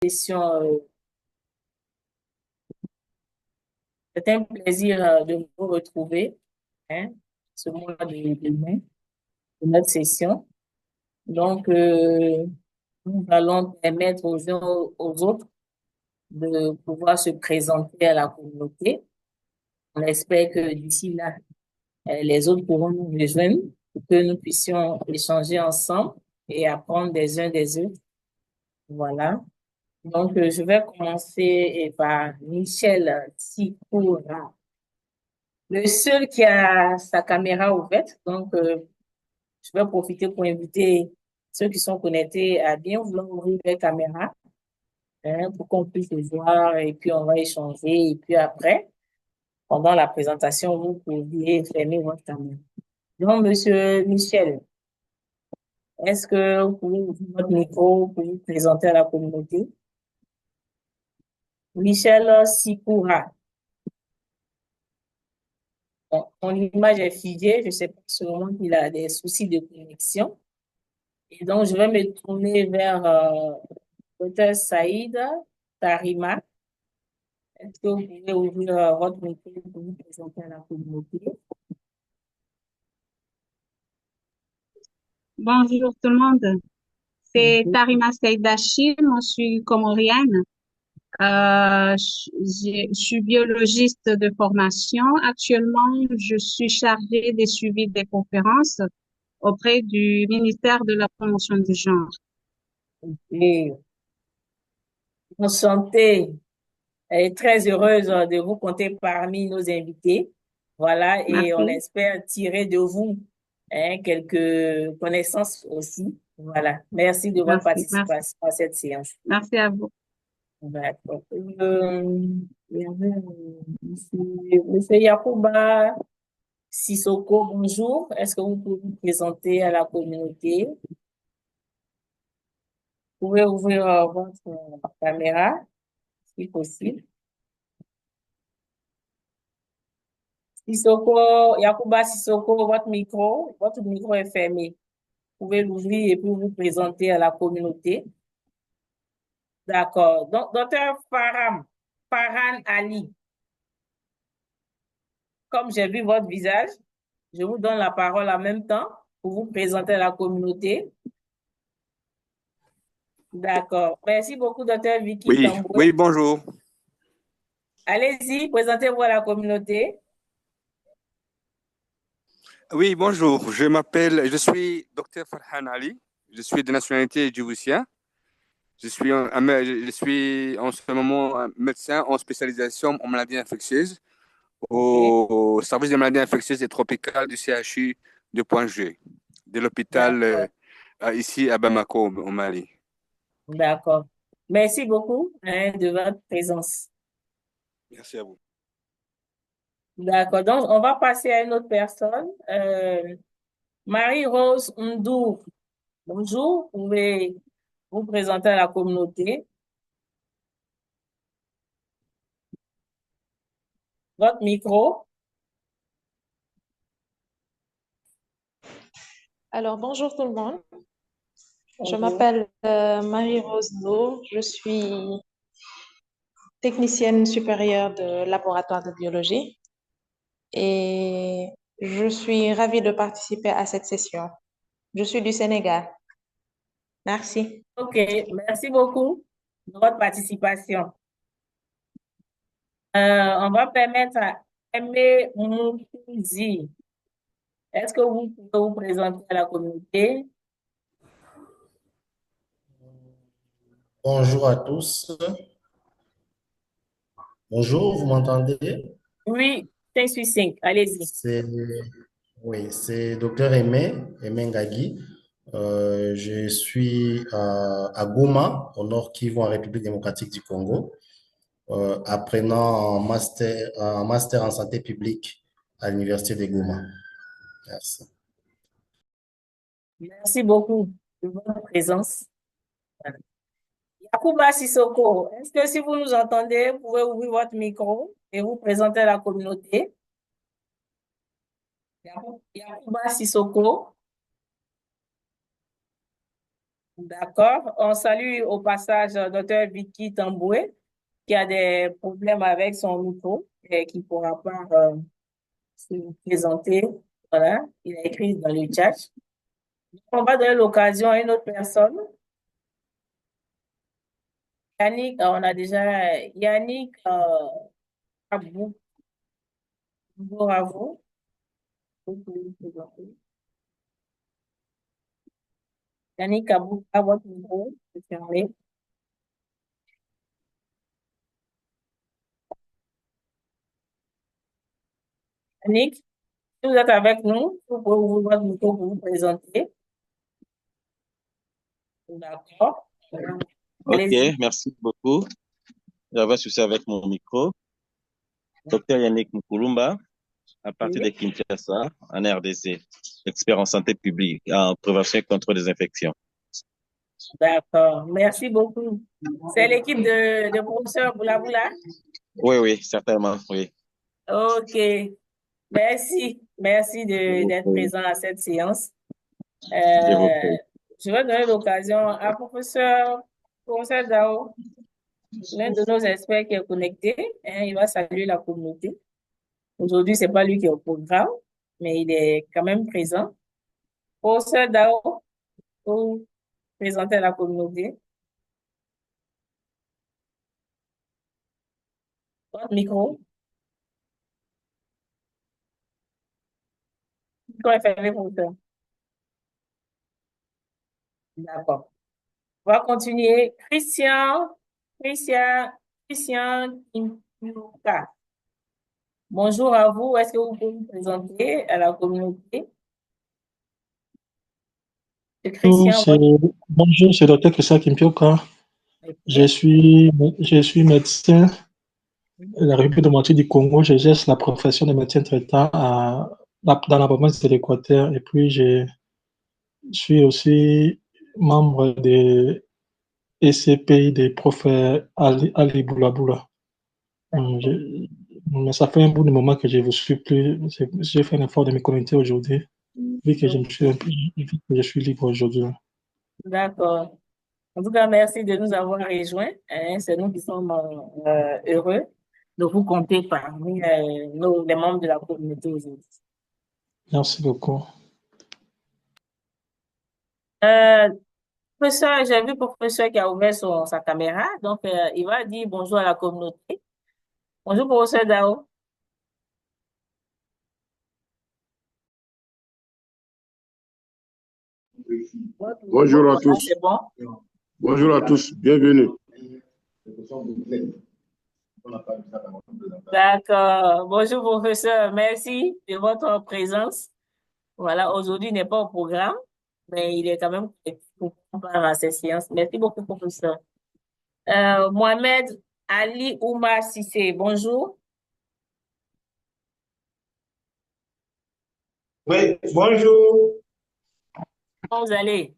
session. C'est un plaisir de vous retrouver, hein, ce mois de mai, de notre session. Donc, nous allons permettre aux uns aux autres de pouvoir se présenter à la communauté. On espère que d'ici là, les autres pourront nous rejoindre pour que nous puissions échanger ensemble et apprendre des uns des autres. Voilà. Donc, je vais commencer par Michel Sikoura, le seul qui a sa caméra ouverte. Donc, je vais profiter pour inviter ceux qui sont connectés à bien vouloir ouvrir leur caméra, hein, pour qu'on puisse le voir et puis on va échanger. Et puis après, pendant la présentation, vous pouvez fermer votre caméra. Donc, Monsieur Michel, est-ce que vous pouvez ouvrir votre micro pour vous présenter à la communauté? Michel Sikoura. Bon, mon image est figée, je ne sais pas sûrement qu'il a des soucis de connexion. Et donc, je vais me tourner vers Dr. Saïda Tarima. Est-ce que vous pouvez ouvrir votre micro pour vous présenter à la communauté? Bonjour tout le monde, c'est Mhm. Tarima Seidachi, moi je suis comorienne. Je suis biologiste de formation. Actuellement, je suis chargée des suivis des conférences auprès du ministère de la promotion du genre. Et enchantée et très heureuse de vous compter parmi nos invités. Voilà, et on Merci, espère tirer de vous, hein, quelques connaissances aussi. Voilà, merci de votre merci, participation à cette séance. merci à vous. D'accord. Il y avait, monsieur Yacouba Sissoko, bonjour. Est-ce que vous pouvez vous présenter à la communauté? Vous pouvez ouvrir votre caméra, si possible. Sissoko, Yacouba Sissoko, votre micro est fermé. Vous pouvez l'ouvrir et puis vous présenter à la communauté. D'accord. Donc, docteur Farhan Ali, comme j'ai vu votre visage, je vous donne la parole en même temps pour vous présenter à la communauté. D'accord. Merci beaucoup, docteur Vicky Oui, Tamboué. oui, bonjour. Allez-y, présentez-vous à la communauté. Oui, bonjour. Je suis docteur Farhan Ali. Je suis de nationalité djiboutien. Je suis en ce moment un médecin en spécialisation en maladies infectieuses OK. au service des maladies infectieuses et tropicales du CHU de Point-G, de l'hôpital D'accord. ici à Bamako, au Mali. D'accord. Merci beaucoup, hein, de votre présence. Merci à vous. D'accord. Donc, on va passer à une autre personne. Marie-Rose Ndour. Bonjour. Vous pouvez vous présenter à la communauté. Votre micro. Alors, bonjour tout le monde. Je Bonjour. m'appelle Marie-Rose Nour. Je suis technicienne supérieure de laboratoire de biologie et je suis ravie de participer à cette session. Je suis du Sénégal. Merci. OK. Merci beaucoup de votre participation. On va permettre à Aimé Moukouzi. Est-ce que vous pouvez vous présenter à la communauté? Bonjour à tous. Bonjour, vous m'entendez? Oui, 5 allez-y. C'est oui, c'est Docteur Aimé Ngagi. Je suis à Goma, au Nord Kivu, en République démocratique du Congo, apprenant un master en santé publique à l'Université de Goma. Merci. Merci beaucoup de votre présence. Yacouba Sissoko, est-ce que si vous nous entendez, vous pouvez ouvrir votre micro et vous présenter à la communauté? Yacouba Sissoko, D'accord. On salue au passage Dr. Vicky Tamboué, qui a des problèmes avec son micro et qui ne pourra pas se présenter. Voilà, il a écrit dans le chat. On va donner l'occasion à une autre personne. Yannick, on a déjà Yannick Abou. Bonjour à vous. Vous pouvez vous présenter. Yannick Abou, à votre micro, c'est fermé. Yannick, si vous êtes avec nous, vous pouvez ouvrir votre micro pour vous présenter. D'accord. Ok, Allez-y. merci beaucoup. J'avais un souci avec mon micro. Docteur Yannick Mukulumba, à partir de Oui. Kinshasa, en RDC, expert en santé publique, en prévention contre les infections. D'accord. Merci beaucoup. C'est l'équipe de professeur Boula Boula? Oui, oui, certainement, oui. OK. Merci. Merci d'être présent à cette séance. Je vous Euh, prie. je vais donner l'occasion à professeur Dao, l'un de nos experts qui est connecté. Hein, il va saluer la communauté. Aujourd'hui, c'est pas lui qui est au programme, mais il est quand même présent. Professeur Dao, pour présenter la communauté. Votre micro. Micro est fermé, professeur. D'accord. On va continuer. Christian, Christian Kimpuka. Bonjour à vous. Est-ce que vous pouvez vous présenter à la communauté? C'est Bonjour, Christian, votre... bonjour, c'est Dr. Christian Kimpioka. Je Ok. suis médecin de la République démocratique du Congo. J'exerce la profession de médecin traitant dans la province de l'Équateur. Et puis, je suis aussi membre de ECPI des profs Ali Boulaboula. Mais ça fait un bout de moment que je vous suis plus. J'ai fait un effort de me connecter aujourd'hui, vu que je suis libre aujourd'hui. D'accord. En tout cas, merci de nous avoir rejoints. Hein. C'est nous qui sommes heureux de vous compter parmi les membres de la communauté aujourd'hui. Merci beaucoup. Professeur, j'ai vu professeur qui a ouvert sa caméra, donc il va dire bonjour à la communauté. Bonjour, professeur Dao. Bonjour à Voilà, tous. c'est bon. Bonjour à tous. Bienvenue. D'accord. Bonjour, professeur. Merci de votre présence. Voilà, aujourd'hui il n'est pas au programme, mais il est quand même pour prendre à ces séances. Merci beaucoup, professeur. Mohamed Ali Oumar Sissé, bonjour. Oui, bonjour. Comment vous allez?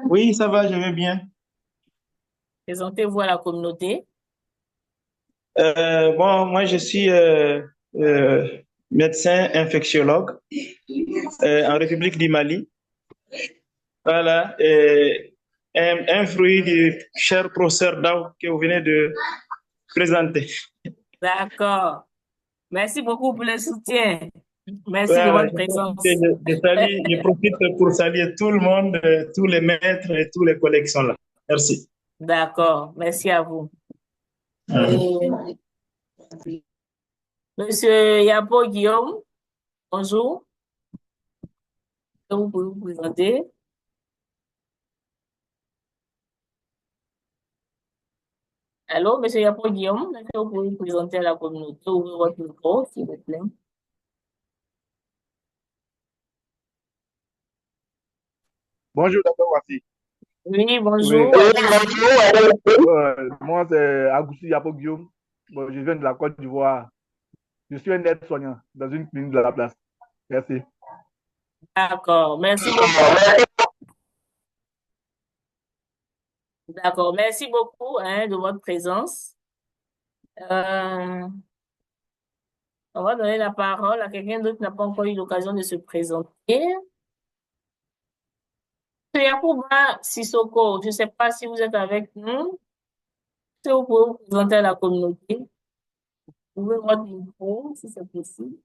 Oui, ça va, je vais bien. Présentez-vous à la communauté. Bon, moi, je suis médecin infectiologue en République du Mali. Voilà, un fruit du cher professeur Dao que vous venez de présenter. D'accord. Merci beaucoup pour le soutien. Merci de Voilà, votre présence. je profite pour saluer tout le monde, tous les maîtres et tous les collègues qui sont là. Merci. D'accord. Merci à vous. Et Monsieur Yapo Guillaume, bonjour. Est-ce que vous pouvez vous présenter? Allô, Monsieur Yapo Guillaume, est-ce que vous pouvez vous présenter à la communauté? Ouvrez votre micro, s'il vous plaît. Bonjour, Dr. Wassi. Oui, bonjour. Oui. Moi, c'est Agoussi Yapo Guillaume. Bon, je viens de la Côte d'Ivoire. Je suis un aide-soignant dans une clinique de la place. Merci. D'accord, merci beaucoup. D'accord, merci beaucoup hein, de votre présence. On va donner la parole à quelqu'un d'autre qui n'a pas encore eu l'occasion de se présenter. M. Yacouba Sissoko, je ne sais pas si vous êtes avec nous. Est-ce que vous pouvez vous présenter à la communauté? Ouvrez votre micro, si c'est possible.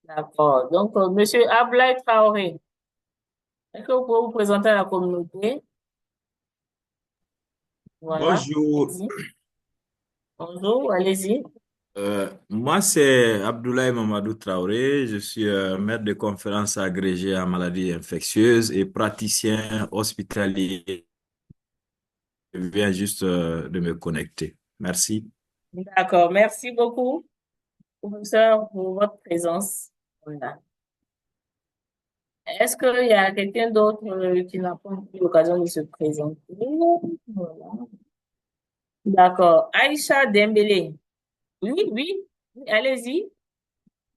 D'accord. Donc, Monsieur Ablaye Traoré, est-ce que vous pouvez vous présenter à la communauté? Voilà. Bonjour. Allez-y. Bonjour, allez-y. Moi, c'est Abdoulaye Mamadou Traoré. Je suis maître de conférence agrégé en maladies infectieuses et praticien hospitalier. Je viens juste de me connecter. Merci. D'accord. Merci beaucoup, professeur, pour votre présence. Voilà. Est-ce qu'il y a quelqu'un d'autre qui n'a pas eu l'occasion de se présenter? Voilà. D'accord. Aïcha Dembélé. Oui, oui, allez-y.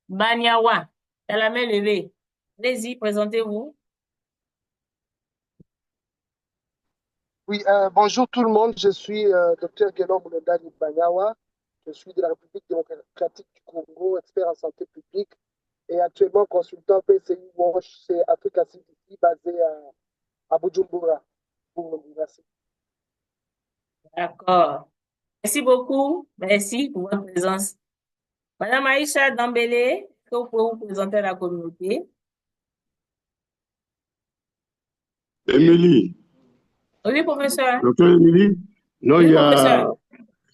Banyawa, elle a la main levée. Allez-y, présentez-vous. Oui, bonjour tout le monde. Je suis Dr Guélom Boulendani Banyawa. Je suis de la République démocratique du Congo, expert en santé publique et actuellement consultant PCI WASH, c'est Africa CDC, basé à Bujumbura. Merci. D'accord. Merci beaucoup. Merci pour votre présence. Madame Aïcha Dembélé, est-ce que vous pouvez vous présenter à la communauté? Émilie, Oui, professeur. docteur Émilie, non, Oui, il y a professeur.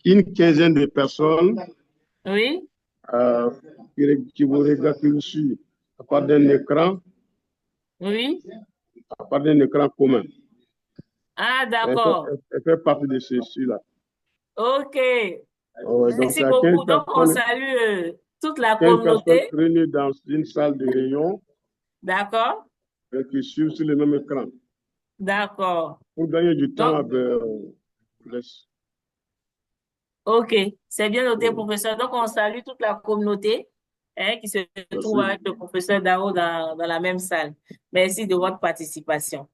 une quinzaine de personnes Oui. qui vous regardent dessus à part d'un écran, Oui. à part d'un écran commun. Ah, d'accord. Elle fait partie de ceux-là. OK. Donc, Merci il y a beaucoup. Donc, on salue toute la 15 personnes communauté. réunies dans une salle de réunion D'accord. qui suivent sur le même écran. D'accord. Pour gagner du temps, OK. C'est bien noté, professeur. Donc, on salue toute la communauté qui se trouve avec le professeur Dao dans la même salle. Merci de votre participation.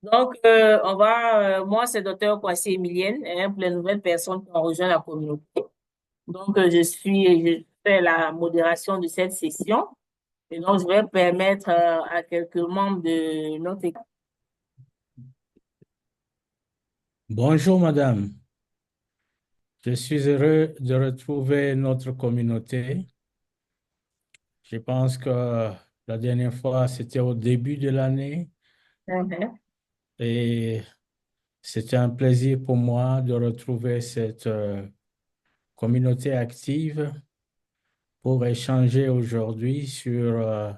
Donc, moi, c'est docteur Kwasi Emilienne, pour les nouvelles personnes qui ont rejoint la communauté. Donc, je fais la modération de cette session. Et donc, je vais permettre à quelques membres de notre équipe. Bonjour, madame. Je suis heureux de retrouver notre communauté. Je pense que la dernière fois, c'était au début de l'année. Et c'était un plaisir pour moi de retrouver cette communauté active pour échanger aujourd'hui sur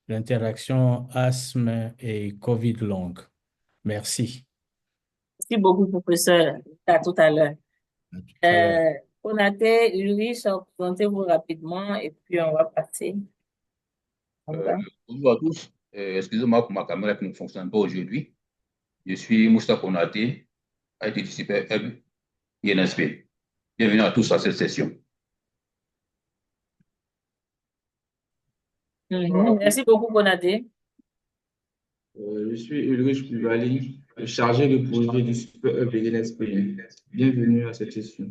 l'interaction asthme et COVID longue. Merci. Merci beaucoup, professeur. À tout à l'heure. Konaté, Ulrich, présentez-vous rapidement et puis on va passer. Bonjour à tous. Excusez-moi pour ma caméra qui ne fonctionne pas aujourd'hui. Je suis Moussa Konaté, IT Super Hub, INSP. Bienvenue à tous à cette session. Merci beaucoup, Konaté. Je suis Ulrich Puvali, chargé de projet du Super Hub et INSP. Bienvenue à cette session.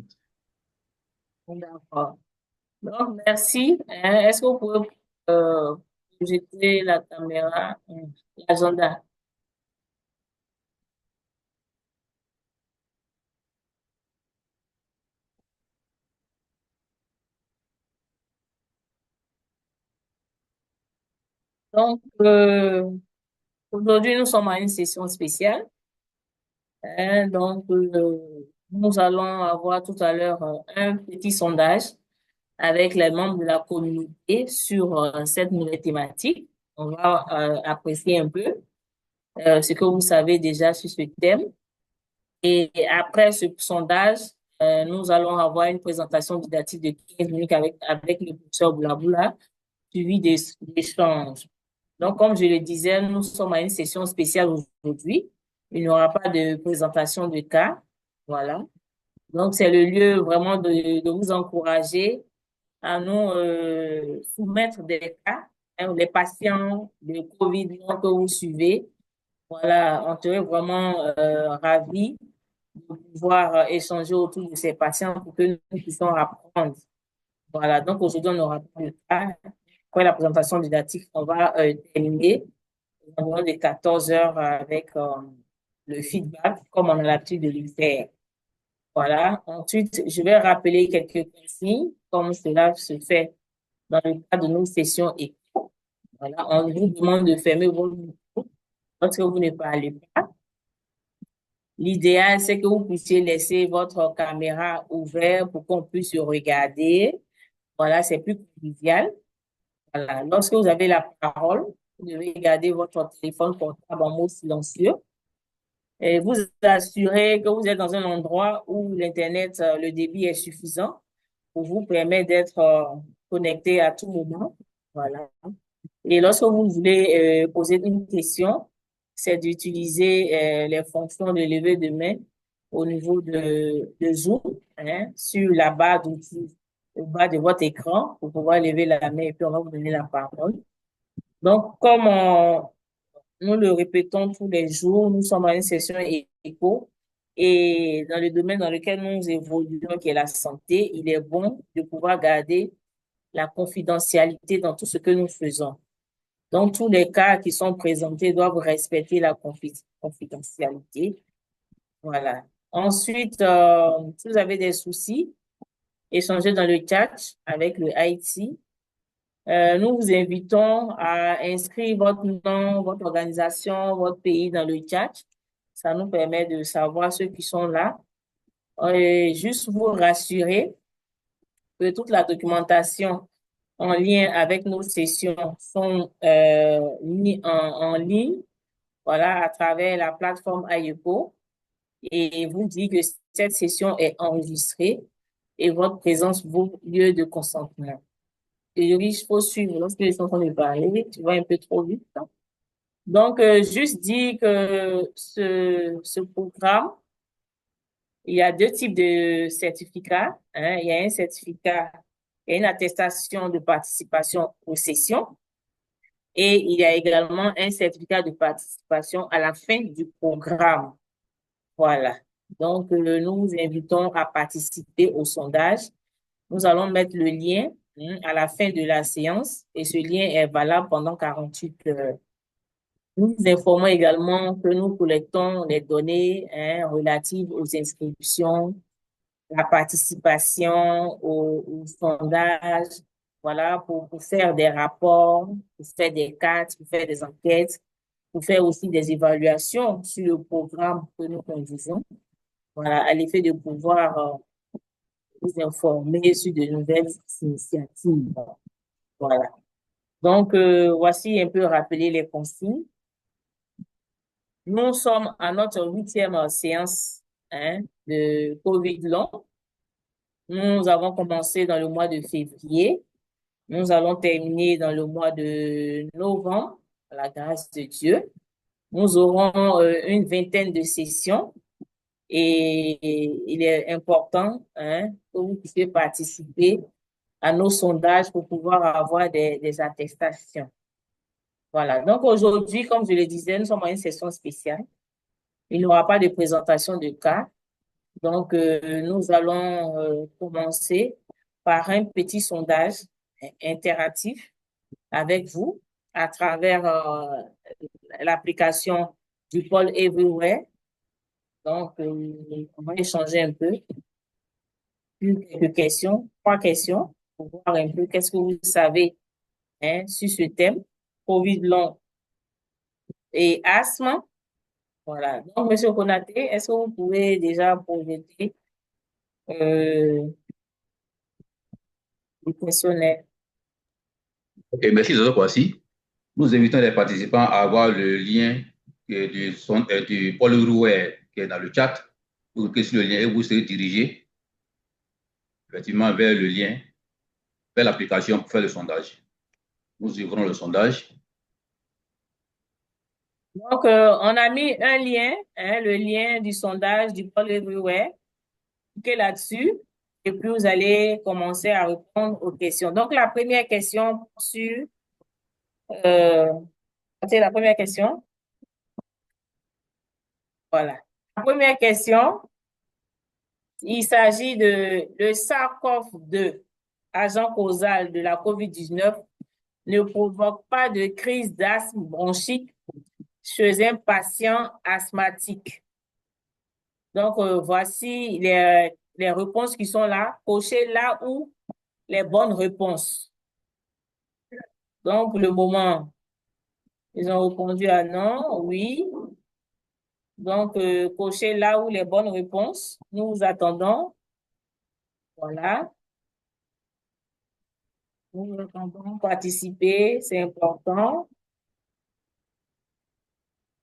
D'accord. Donc, merci. Est-ce que vous pouvez projeter la caméra, l'agenda? Donc, aujourd'hui, nous sommes à une session spéciale. Donc, nous allons avoir tout à l'heure un petit sondage avec les membres de la communauté sur cette nouvelle thématique. On va apprécier un peu ce que vous savez déjà sur ce thème. Et après ce sondage, nous allons avoir une présentation didactique de 15 minutes avec le professeur Boulaboula, suivi d'échanges. Donc, comme je le disais, nous sommes à une session spéciale aujourd'hui. Il n'y aura pas de présentation de cas. Voilà. Donc, c'est le lieu vraiment de vous encourager à nous soumettre des cas, les patients de COVID que vous suivez. Voilà, on serait vraiment ravis de pouvoir échanger autour de ces patients pour que nous puissions apprendre. Voilà, donc aujourd'hui, on n'aura pas de cas. Après la présentation didactique, on va terminer environ de 14 heures avec le feedback, comme on a l'habitude de le faire. Voilà. Ensuite, je vais rappeler quelques consignes, comme cela se fait dans le cadre de nos sessions éco. Voilà. On vous demande de fermer vos micros lorsque vous ne parlez pas. L'idéal, c'est que vous puissiez laisser votre caméra ouverte pour qu'on puisse se regarder. Voilà, c'est plus convivial. Voilà. Lorsque vous avez la parole, vous devez garder votre téléphone portable en mode silencieux et vous assurer que vous êtes dans un endroit où l'Internet, le débit est suffisant pour vous permettre d'être connecté à tout moment. Voilà. Et lorsque vous voulez poser une question, c'est d'utiliser les fonctions de levée de main au niveau de Zoom, hein, sur la barre d'outils au bas de votre écran pour pouvoir lever la main et puis on va vous donner la parole. Donc, comme nous le répétons tous les jours, nous sommes à une session éco et dans le domaine dans lequel nous évoluons, qui est la santé, il est bon de pouvoir garder la confidentialité dans tout ce que nous faisons. Donc, tous les cas qui sont présentés doivent respecter la confidentialité. Voilà. Ensuite, si vous avez des soucis, échangez dans le chat avec le IT. Nous vous invitons à inscrire votre nom, votre organisation, votre pays dans le chat. Ça nous permet de savoir ceux qui sont là. Et juste vous rassurer que toute la documentation en lien avec nos sessions sont mis en ligne, voilà, à travers la plateforme IEPO. Et vous dit que cette session est enregistrée et votre présence vaut lieu de consentement. Et oui, il faut suivre lorsque les gens sont en train de parler, tu vas un peu trop vite. Hein. Donc, juste dire que ce programme, il y a deux types de certificats. Hein. Il y a un certificat, il y a une attestation de participation aux sessions et il y a également un certificat de participation à la fin du programme. Voilà. Donc, nous vous invitons à participer au sondage. Nous allons mettre le lien à la fin de la séance et ce lien est valable pendant 48 heures. Nous vous informons également que nous collectons les données relatives aux inscriptions, la participation au sondage, voilà, pour faire des rapports, pour faire des cartes, pour faire des enquêtes, pour faire aussi des évaluations sur le programme que nous conduisons, voilà, à l'effet de pouvoir vous informer sur de nouvelles initiatives. Voilà. Donc, voici un peu rappeler les consignes. Nous sommes à notre 8e séance de COVID long. Nous avons commencé dans le mois de février. Nous allons terminer dans le mois de novembre, à la grâce de Dieu. Nous aurons une vingtaine de sessions et il est important que vous puissiez participer à nos sondages pour pouvoir avoir des attestations. Voilà. Donc aujourd'hui, comme je le disais, nous sommes à une session spéciale. Il n'y aura pas de présentation de cas. Donc, nous allons commencer par un petit sondage interactif avec vous à travers l'application du pôle Everywhere. Donc, on va échanger un peu. Quelques questions, 3 questions, pour voir un peu qu'est-ce que vous savez sur ce thème, COVID long et asthme. Voilà. Donc, Monsieur Konaté, est-ce que vous pouvez déjà projeter le questionnaire? Ok, merci de cette fois-ci. Nous invitons les participants à avoir le lien du pôle Everywhere qui est dans le chat. Vous cliquez sur le lien et vous serez dirigé effectivement vers le lien, vers l'application pour faire le sondage. Nous ouvrons le sondage. Donc, on a mis un lien, le lien du sondage du pôle Everywhere. Cliquez là-dessus et puis vous allez commencer à répondre aux questions. Donc, la première question sur... c'est la première question. Voilà. La première question, il s'agit de le SARS-CoV-2, agent causal de la COVID-19, ne provoque pas de crise d'asthme bronchique chez un patient asthmatique. Donc, voici les réponses qui sont là. Cochez là où les bonnes réponses. Donc, pour le moment, ils ont répondu à non, oui. Donc, cochez là où les bonnes réponses. Nous vous attendons. Voilà. Nous vous attendons participer, c'est important.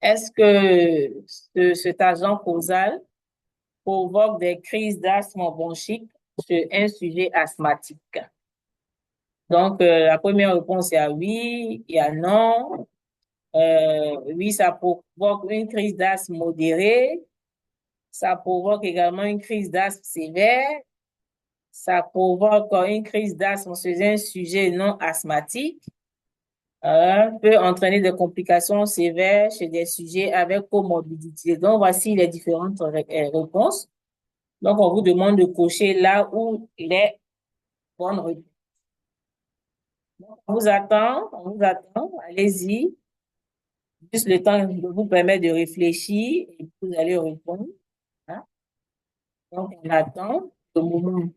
Est-ce que cet agent causal provoque des crises d'asthme bronchique sur un sujet asthmatique? Donc, la première réponse est à oui, il y a non. Oui, ça provoque une crise d'asthme modérée. Ça provoque également une crise d'asthme sévère. Ça provoque une crise d'asthme sur un sujet non asthmatique. Peut entraîner des complications sévères chez des sujets avec comorbidité. Donc, voici les différentes réponses. Donc, on vous demande de cocher là où les bonnes réponses. On vous attend, on vous attend. Allez-y. Juste le temps de vous permettre de réfléchir et vous allez répondre. Hein. Donc, on attend le moment.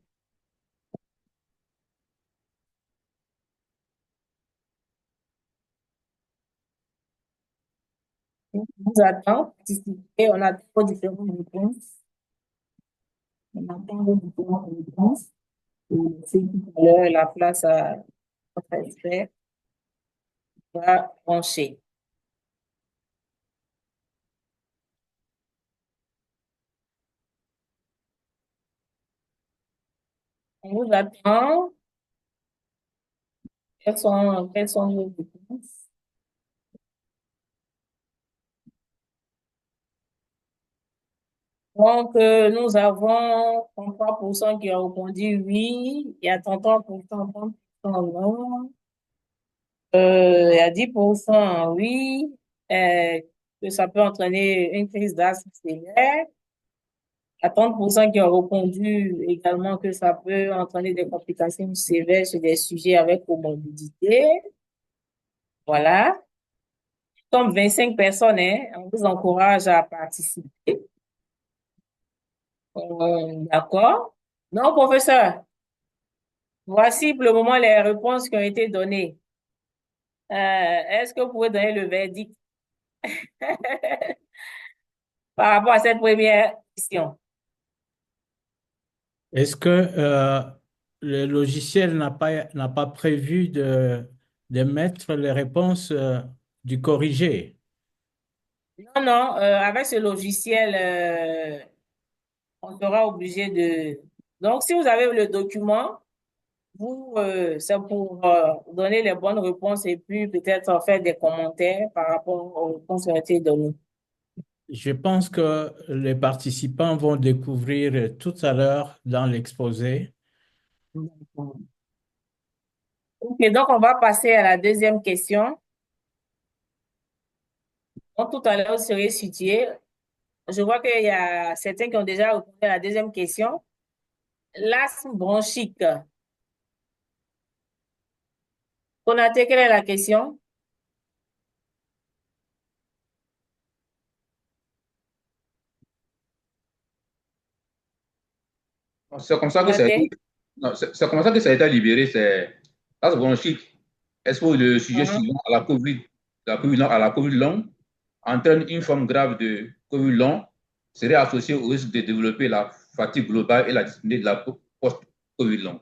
On vous attend, participez, on attend vos différentes réponses. On attend vos différentes réponses. Et c'est tout à l'heure la place à votre expert va brancher. On vous attend. Quelles sont vos réponses? Donc, nous avons 33% qui ont répondu oui, il y a 33%, 30% non, il y a 10% oui, que ça peut entraîner une crise d'asthme sévère. Il y a 30% qui ont répondu également que ça peut entraîner des complications sévères sur des sujets avec comorbidité. Voilà. Comme 25 personnes, hein, on vous encourage à participer. D'accord. Non, professeur. Voici pour le moment les réponses qui ont été données. Est-ce que vous pouvez donner le verdict par rapport à cette première question? Est-ce que le logiciel n'a pas prévu de mettre les réponses du corrigé? Non, non, avec ce logiciel, on sera obligé de... Donc, si vous avez le document, vous, c'est pour donner les bonnes réponses et puis peut-être faire des commentaires par rapport aux réponses qui ont été données. Je pense que les participants vont découvrir tout à l'heure dans l'exposé. Ok, donc on va passer à la deuxième question. Donc, tout à l'heure, vous serez situé. Je vois qu'il y a certains qui ont déjà répondu à la deuxième question. L'asthme bronchique. Konaté, quelle est la question? C'est comme ça que ça a été, non, c'est comme ça que ça a été libéré. C'est l'asthme bronchique. Est-ce que le sujet suivant à la COVID long entraîne une forme grave de COVID long, serait associé au risque de développer la fatigue globale et la dyspnée de la post-COVID long.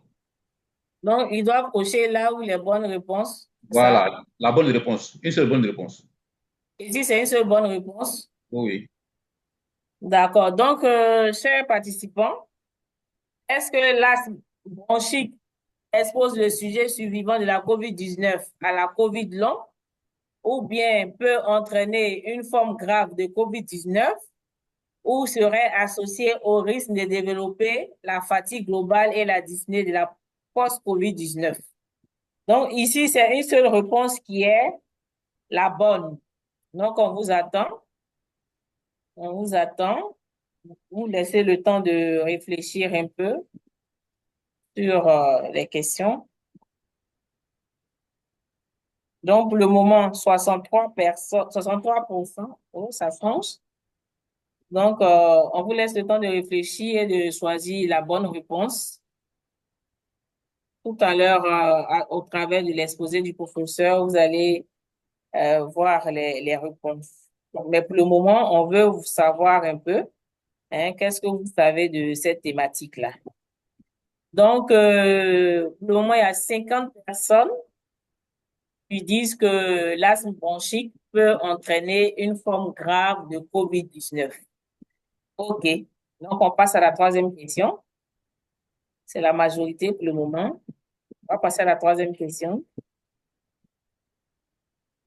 Donc, ils doivent cocher là où les bonnes réponses. Voilà, Ça? la bonne réponse. Une seule bonne réponse. Ici, c'est une seule bonne réponse. Oui. D'accord. Donc, chers participants, est-ce que l'asthme bronchique expose le sujet survivant de la COVID-19 à la COVID long ou bien peut entraîner une forme grave de COVID-19 ou serait associé au risque de développer la fatigue globale et la dyspnée de la post-COVID-19? Donc, ici, c'est une seule réponse qui est la bonne. Donc, on vous attend. On vous attend. Vous laissez le temps de réfléchir un peu sur les questions. Donc, pour le moment, 63 personnes, 63%, oh, ça change. Donc, on vous laisse le temps de réfléchir et de choisir la bonne réponse. Tout à l'heure, au travers de l'exposé du professeur, vous allez voir les réponses. Mais pour le moment, on veut vous savoir un peu, hein, qu'est-ce que vous savez de cette thématique-là. Donc, pour le moment, il y a 50 personnes qui disent que l'asthme bronchique peut entraîner une forme grave de COVID-19. OK. Donc, on passe à la troisième question. C'est la majorité pour le moment. On va passer à la troisième question.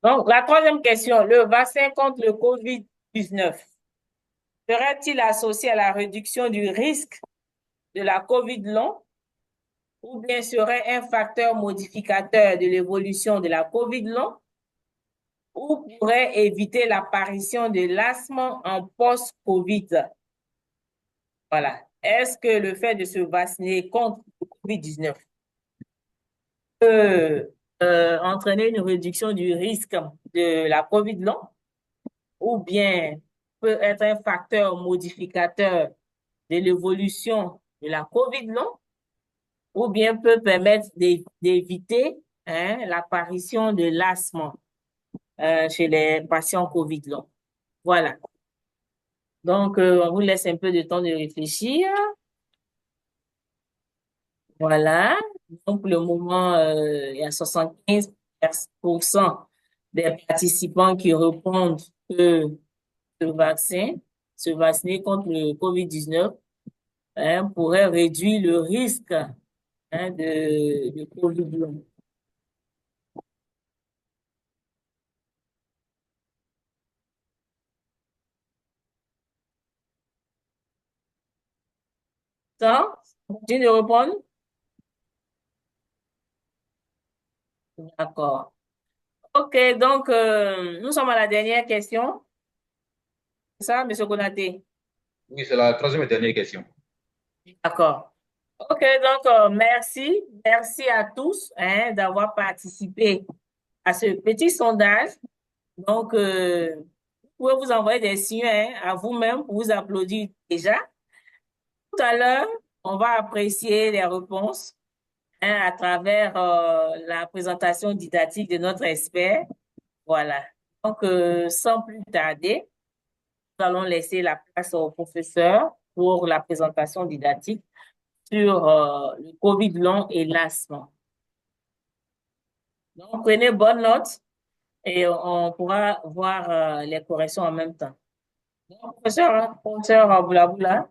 Donc, la troisième question, le vaccin contre le COVID-19 serait-il associé à la réduction du risque de la COVID long ou bien serait un facteur modificateur de l'évolution de la COVID long ou pourrait éviter l'apparition de l'asthme en post-COVID? Voilà. Est-ce que le fait de se vacciner contre le COVID-19 peut entraîner une réduction du risque de la COVID long ou bien peut être un facteur modificateur de l'évolution de la COVID long ou bien peut permettre d'éviter, hein, l'apparition de l'asthme chez les patients COVID long. Voilà. Donc, on vous laisse un peu de temps de réfléchir. Voilà. Donc, pour le moment, il y a 75% des participants qui répondent que se vacciner contre le COVID-19, hein, pourrait réduire le risque, hein, de COVID long. Ça, continue de répondre? D'accord. OK, donc, nous sommes à la dernière question. C'est ça, M. Konaté? Oui, c'est la troisième et dernière question. D'accord. OK, donc, merci. Merci à tous, hein, d'avoir participé à ce petit sondage. Donc, vous pouvez vous envoyer des signes, hein, à vous-même pour vous applaudir déjà. Tout à l'heure, on va apprécier les réponses, hein, à travers la présentation didactique de notre expert. Voilà. Donc, sans plus tarder, nous allons laisser la place au professeur pour la présentation didactique sur le COVID long et l'asthme. Donc, prenez bonne note et on pourra voir les corrections en même temps. Donc, professeur Boulaboula,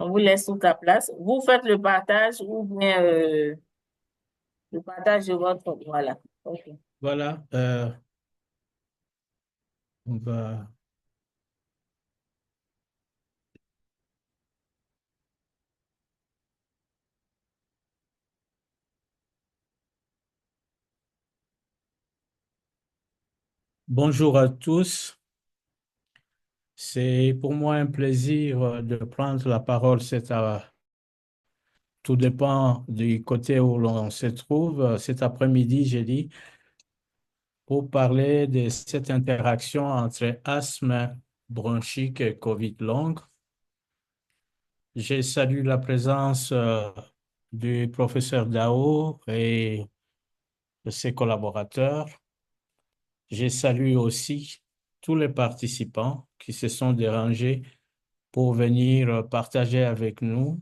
on vous laisse toute la place. Vous faites le partage ou bien le partage de votre... Voilà. OK. Voilà, on va... Bonjour à tous. C'est pour moi un plaisir de prendre la parole tout dépend du côté où l'on se trouve cet après-midi, j'ai dit, pour parler de cette interaction entre asthme bronchique et COVID long. Je salue la présence du professeur Dao et de ses collaborateurs. Je salue aussi tous les participants qui se sont dérangés pour venir partager avec nous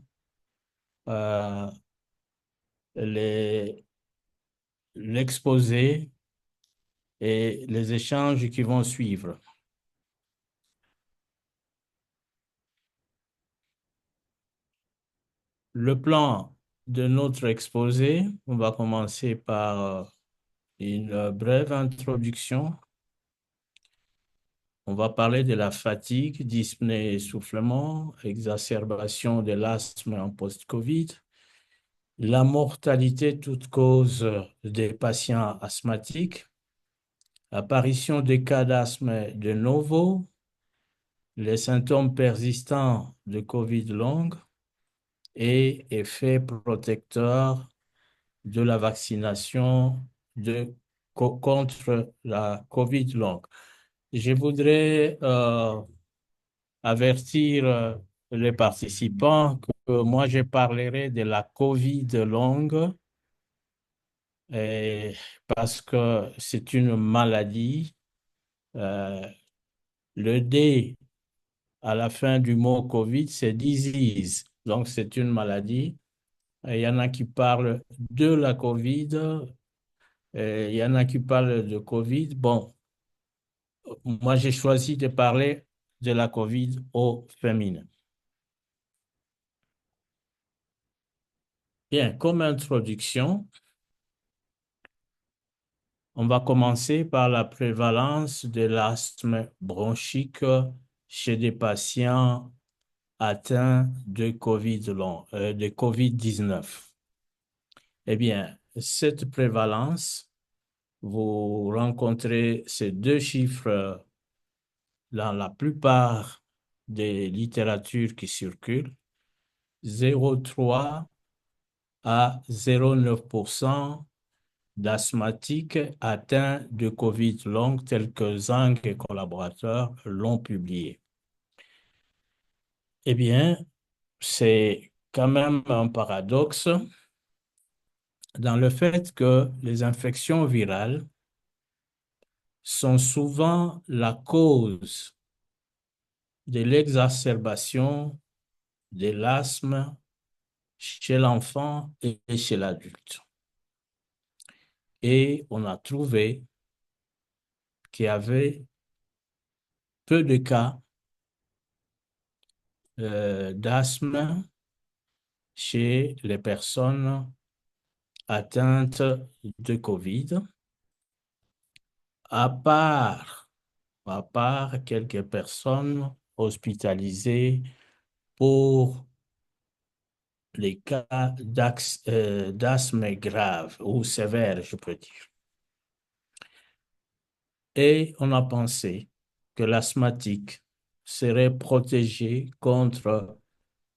l'exposé et les échanges qui vont suivre. Le plan de notre exposé, on va commencer par une brève introduction. On va parler de la fatigue, dyspnée, essoufflement, exacerbation de l'asthme en post-Covid, la mortalité toute cause des patients asthmatiques, apparition des cas d'asthme de novo, les symptômes persistants de COVID long et effets protecteurs de la vaccination de contre la COVID longue. Je voudrais avertir les participants que moi, je parlerai de la COVID longue parce que c'est une maladie. Le D à la fin du mot COVID, c'est disease. Donc, c'est une maladie. Il y en a qui parlent de la COVID. Il y en a qui parlent de COVID. Bon, moi, j'ai choisi de parler de la COVID au féminin. Bien, comme introduction, on va commencer par la prévalence de l'asthme bronchique chez des patients atteints de de COVID-19. Eh bien, cette prévalence, vous rencontrez ces deux chiffres dans la plupart des littératures qui circulent, 0,3 à 0,9% d'asthmatiques atteints de COVID longue tels que Zhang et collaborateurs l'ont publié. Eh bien, c'est quand même un paradoxe dans le fait que les infections virales sont souvent la cause de l'exacerbation de l'asthme chez l'enfant et chez l'adulte. Et on a trouvé qu'il y avait peu de cas d'asthme chez les personnes atteintes de COVID, à part quelques personnes hospitalisées pour les cas d'asthme grave ou sévère, je peux dire. Et on a pensé que l'asthmatique serait protégé contre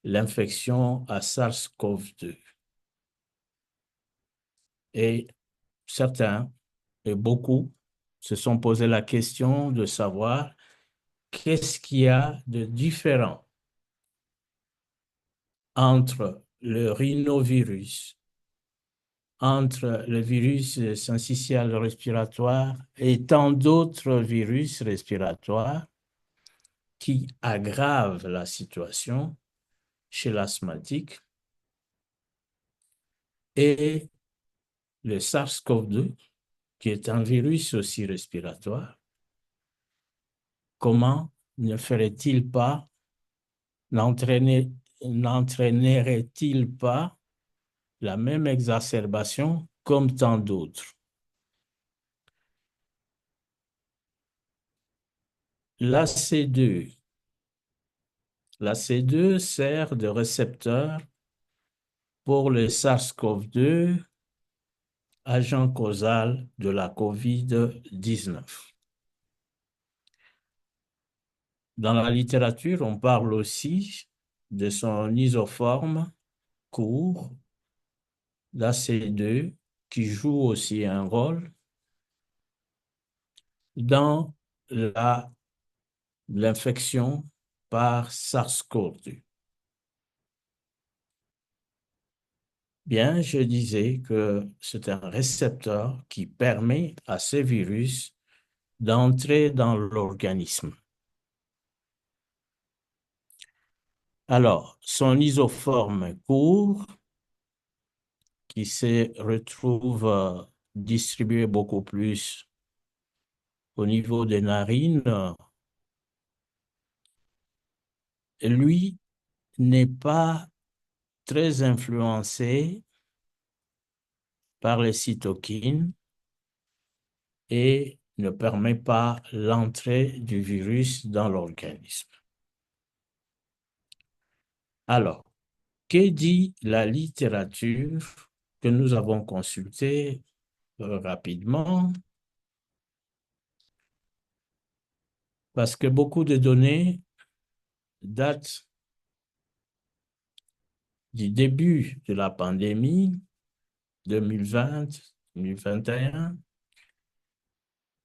l'infection à SARS-CoV-2. Et certains, et beaucoup, se sont posé la question de savoir qu'est-ce qu'il y a de différent entre le rhinovirus, entre le virus syncytial respiratoire et tant d'autres virus respiratoires qui aggravent la situation chez l'asthmatique, et le SARS-CoV-2, qui est un virus aussi respiratoire. Comment ne ferait-il pas, n'entraînerait-il pas la même exacerbation comme tant d'autres? L'AC2. L'AC2 sert de récepteur pour le SARS-CoV-2, agent causal de la COVID-19. Dans la littérature, on parle aussi de son isoforme court, l'AC2, qui joue aussi un rôle dans l'infection par SARS-CoV-2. Bien, je disais que c'est un récepteur qui permet à ce virus d'entrer dans l'organisme. Alors, son isoforme court, qui se retrouve distribué beaucoup plus au niveau des narines, lui n'est pas très influencé par les cytokines et ne permet pas l'entrée du virus dans l'organisme. Alors, que dit la littérature que nous avons consultée rapidement? Parce que beaucoup de données datent du début de la pandémie, 2020, 2021,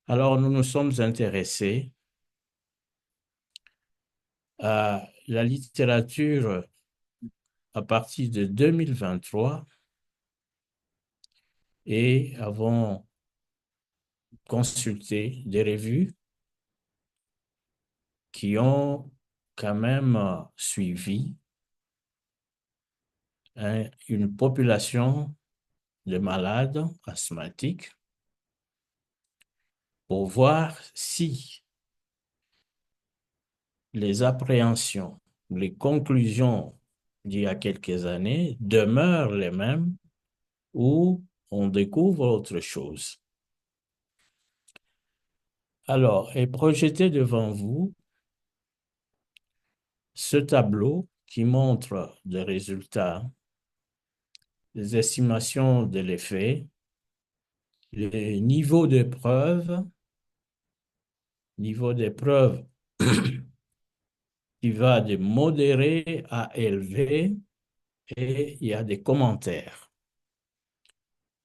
Alors, nous nous sommes intéressés à la littérature à partir de 2023 et avons consulté des revues qui ont quand même suivi une population de malades asthmatiques pour voir si les appréhensions, les conclusions d'il y a quelques années demeurent les mêmes ou on découvre autre chose. Alors, est projeté devant vous ce tableau qui montre des résultats, des estimations de l'effet, les niveaux de preuve, qui va de modéré à élevé, et il y a des commentaires.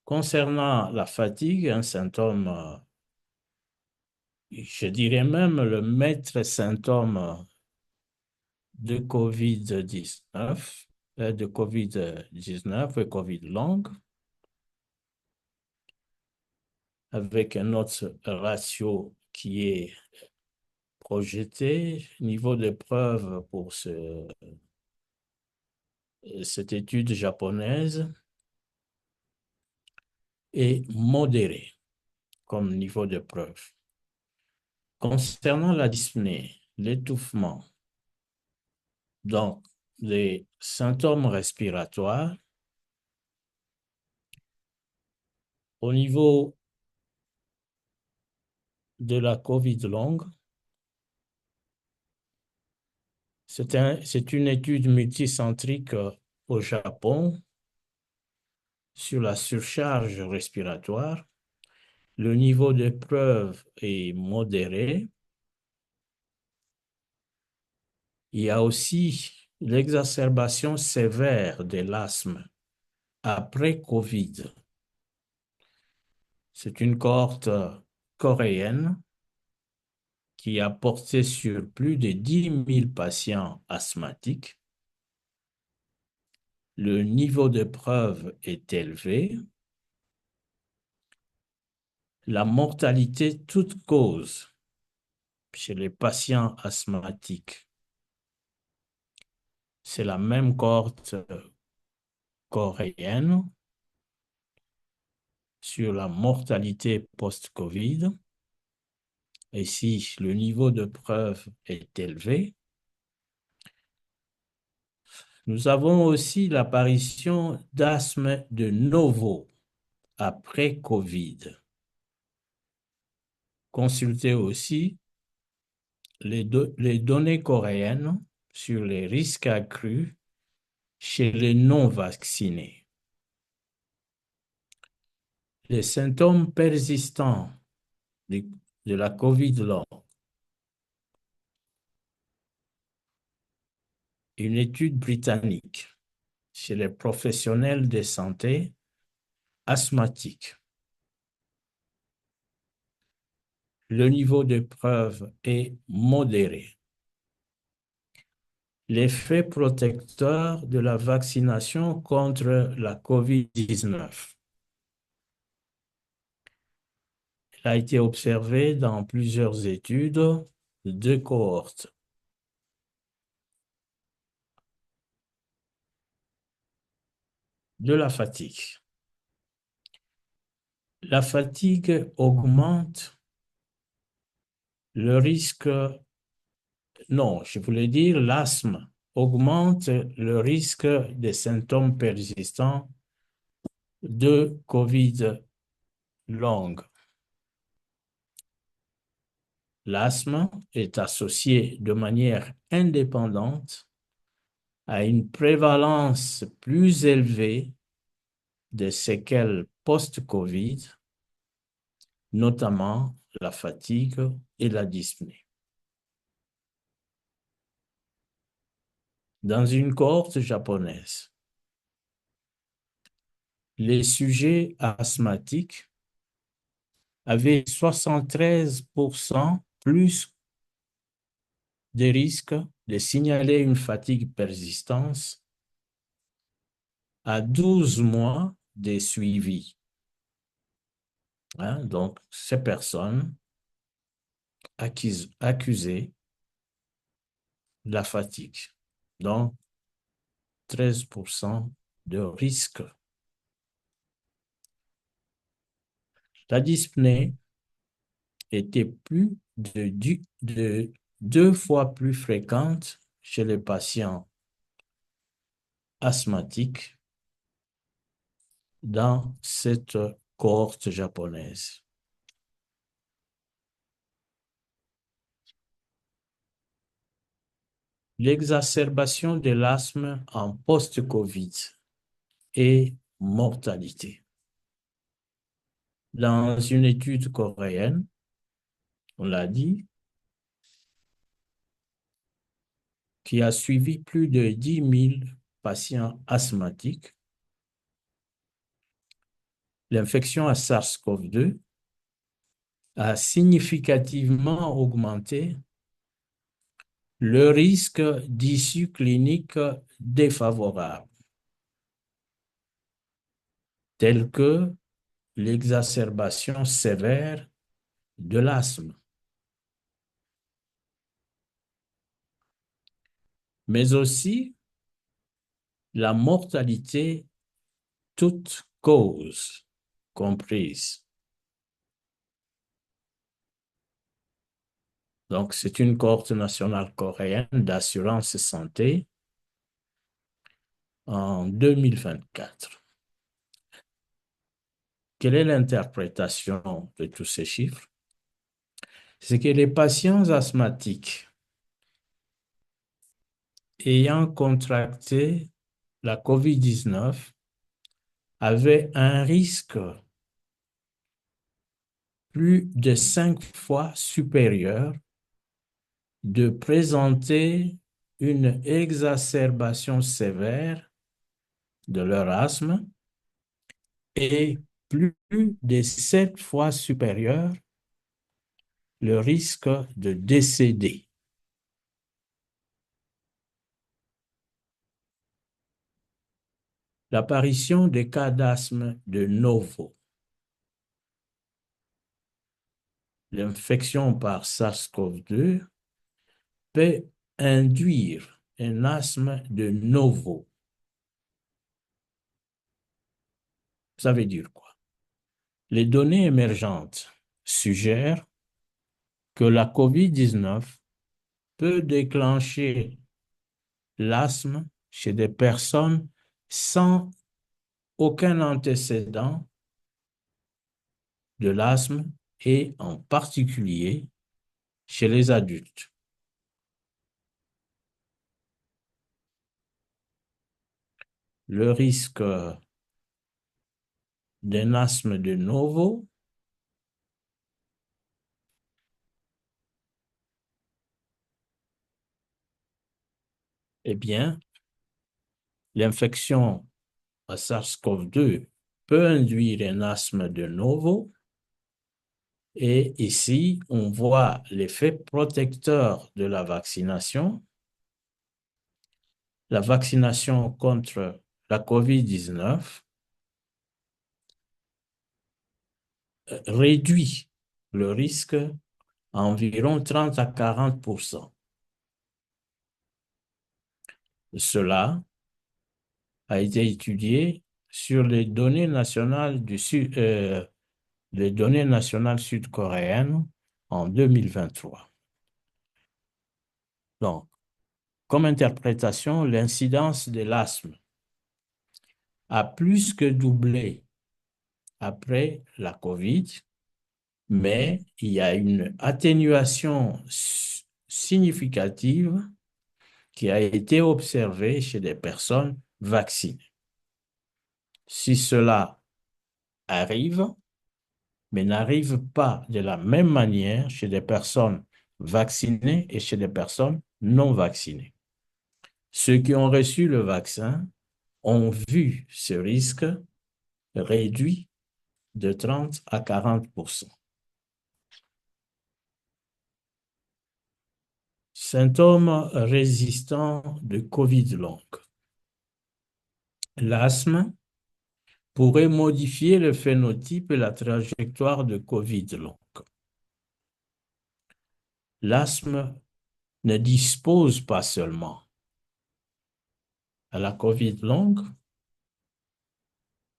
Concernant la fatigue, un symptôme, je dirais même le maître symptôme de COVID-19, et COVID long, avec un autre ratio qui est projeté, niveau de preuve pour cette étude japonaise, est modéré comme niveau de preuve. Concernant la dyspnée, l'étouffement, donc les symptômes respiratoires, au niveau de la COVID longue, c'est une étude multicentrique au Japon sur la surcharge respiratoire. Le niveau de preuve est modéré. Il y a aussi l'exacerbation sévère de l'asthme après COVID. C'est une cohorte coréenne qui a porté sur plus de 10 000 patients asthmatiques. Le niveau de preuve est élevé. La mortalité toute cause chez les patients asthmatiques, c'est la même cohorte coréenne sur la mortalité post-COVID. Et si le niveau de preuve est élevé, nous avons aussi l'apparition d'asthme de novo après COVID. Consultez aussi les données coréennes sur les risques accrus chez les non-vaccinés. Les symptômes persistants de la COVID long. Une étude britannique chez les professionnels de santé asthmatiques. Le niveau de preuve est modéré. L'effet protecteur de la vaccination contre la COVID-19 a été observé dans plusieurs études de 2 cohortes. De la fatigue. La fatigue augmente le risque, non, je voulais dire l'asthme augmente le risque des symptômes persistants de COVID long. L'asthme est associé de manière indépendante à une prévalence plus élevée de séquelles post-COVID, notamment la fatigue et la dyspnée. Dans une cohorte japonaise, les sujets asthmatiques avait 73% plus de risques de signaler une fatigue persistante à 12 mois de suivi. Hein, donc, ces personnes accusées de la fatigue. Donc, 13% de risque. La dyspnée était plus de 2 fois plus fréquente chez les patients asthmatiques dans cette cohorte japonaise. L'exacerbation de l'asthme en post-Covid et mortalité. Dans une étude coréenne, on l'a dit, qui a suivi plus de 10 000 patients asthmatiques, l'infection à SARS-CoV-2 a significativement augmenté le risque d'issue clinique défavorable, tel que l'exacerbation sévère de l'asthme, mais aussi la mortalité toute cause comprise. Donc, c'est une cohorte nationale coréenne d'assurance santé en 2024. Quelle est l'interprétation de tous ces chiffres? C'est que les patients asthmatiques ayant contracté la COVID-19 avaient un risque plus de 5 fois supérieur de présenter une exacerbation sévère de leur asthme et plus de 7 fois supérieur le risque de décéder. L'apparition des cas d'asthme de novo. L'infection par SARS-CoV-2 peut induire un asthme de novo. Ça veut dire quoi? Les données émergentes suggèrent que la COVID-19 peut déclencher l'asthme chez des personnes sans aucun antécédent de l'asthme et en particulier chez les adultes. Le risque d'un asthme de novo eh bien, l'infection à SARS-CoV-2 peut induire un asthme de novo et ici, on voit l'effet protecteur de la vaccination. La vaccination contre la COVID-19 réduit le risque à environ 30 à 40%. Cela a été étudié sur les données nationales les données nationales sud-coréennes en 2023. Donc, comme interprétation, l'incidence de l'asthme a plus que doublé après la COVID, mais il y a une atténuation significative qui a été observée chez des personnes vaccinées. Si cela arrive, mais n'arrive pas de la même manière chez des personnes vaccinées et chez des personnes non vaccinées. Ceux qui ont reçu le vaccin ont vu ce risque réduit de 30 à 40%. Symptômes résistants de COVID longue. L'asthme pourrait modifier le phénotype et la trajectoire de COVID longue. L'asthme ne dispose pas seulement à la COVID longue,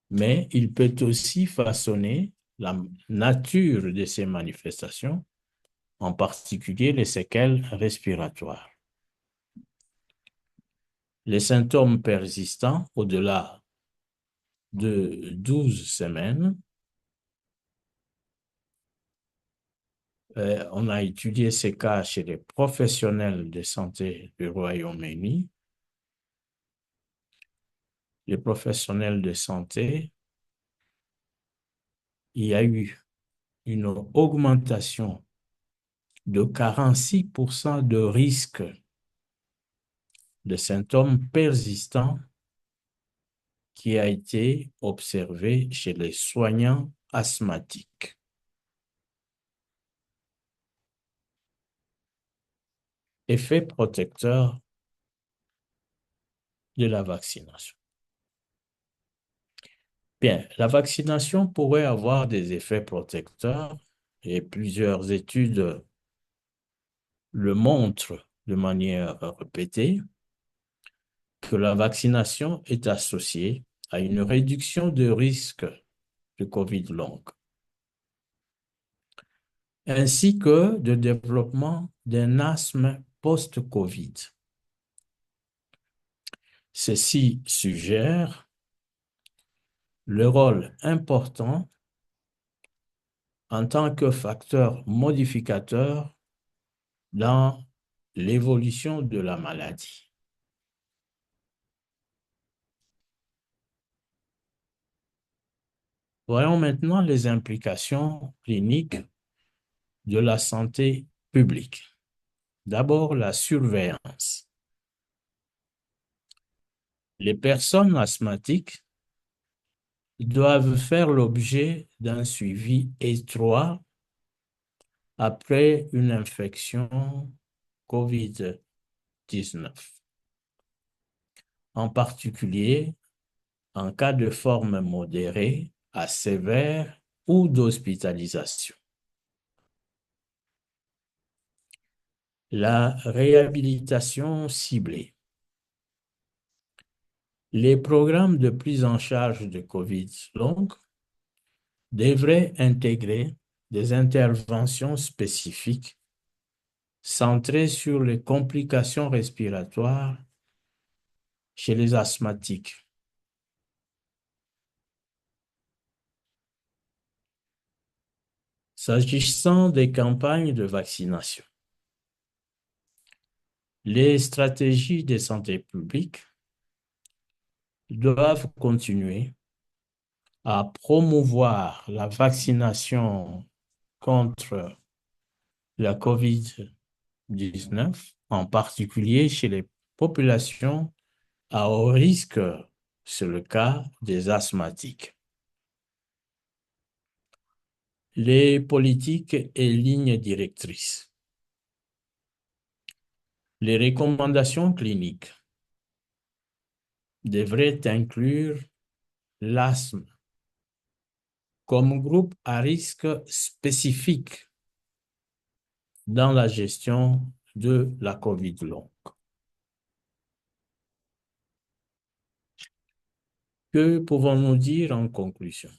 mais il peut aussi façonner la nature de ces manifestations, en particulier les séquelles respiratoires. Les symptômes persistants au-delà de 12 semaines, on a étudié ces cas chez les professionnels de santé du Royaume-Uni. Les professionnels de santé, il y a eu une augmentation de 46% de risque de symptômes persistants qui a été observé chez les soignants asthmatiques. Effet protecteur de la vaccination. Bien, la vaccination pourrait avoir des effets protecteurs et plusieurs études le montrent de manière répétée que la vaccination est associée à une réduction de risque de COVID longue, ainsi que de développement d'un asthme post-COVID. Ceci suggère le rôle important en tant que facteur modificateur dans l'évolution de la maladie. Voyons maintenant les implications cliniques de la santé publique. D'abord, la surveillance. Les personnes asthmatiques doivent faire l'objet d'un suivi étroit après une infection COVID-19, en particulier en cas de forme modérée à sévère ou d'hospitalisation. La réhabilitation ciblée. Les programmes de prise en charge de COVID longue devraient intégrer des interventions spécifiques centrées sur les complications respiratoires chez les asthmatiques. S'agissant des campagnes de vaccination, les stratégies de santé publique doivent continuer à promouvoir la vaccination contre la COVID-19, en particulier chez les populations à haut risque, c'est le cas des asthmatiques. Les politiques et lignes directrices. Les recommandations cliniques devraient inclure l'asthme comme groupe à risque spécifique dans la gestion de la COVID longue. Que pouvons-nous dire en conclusion?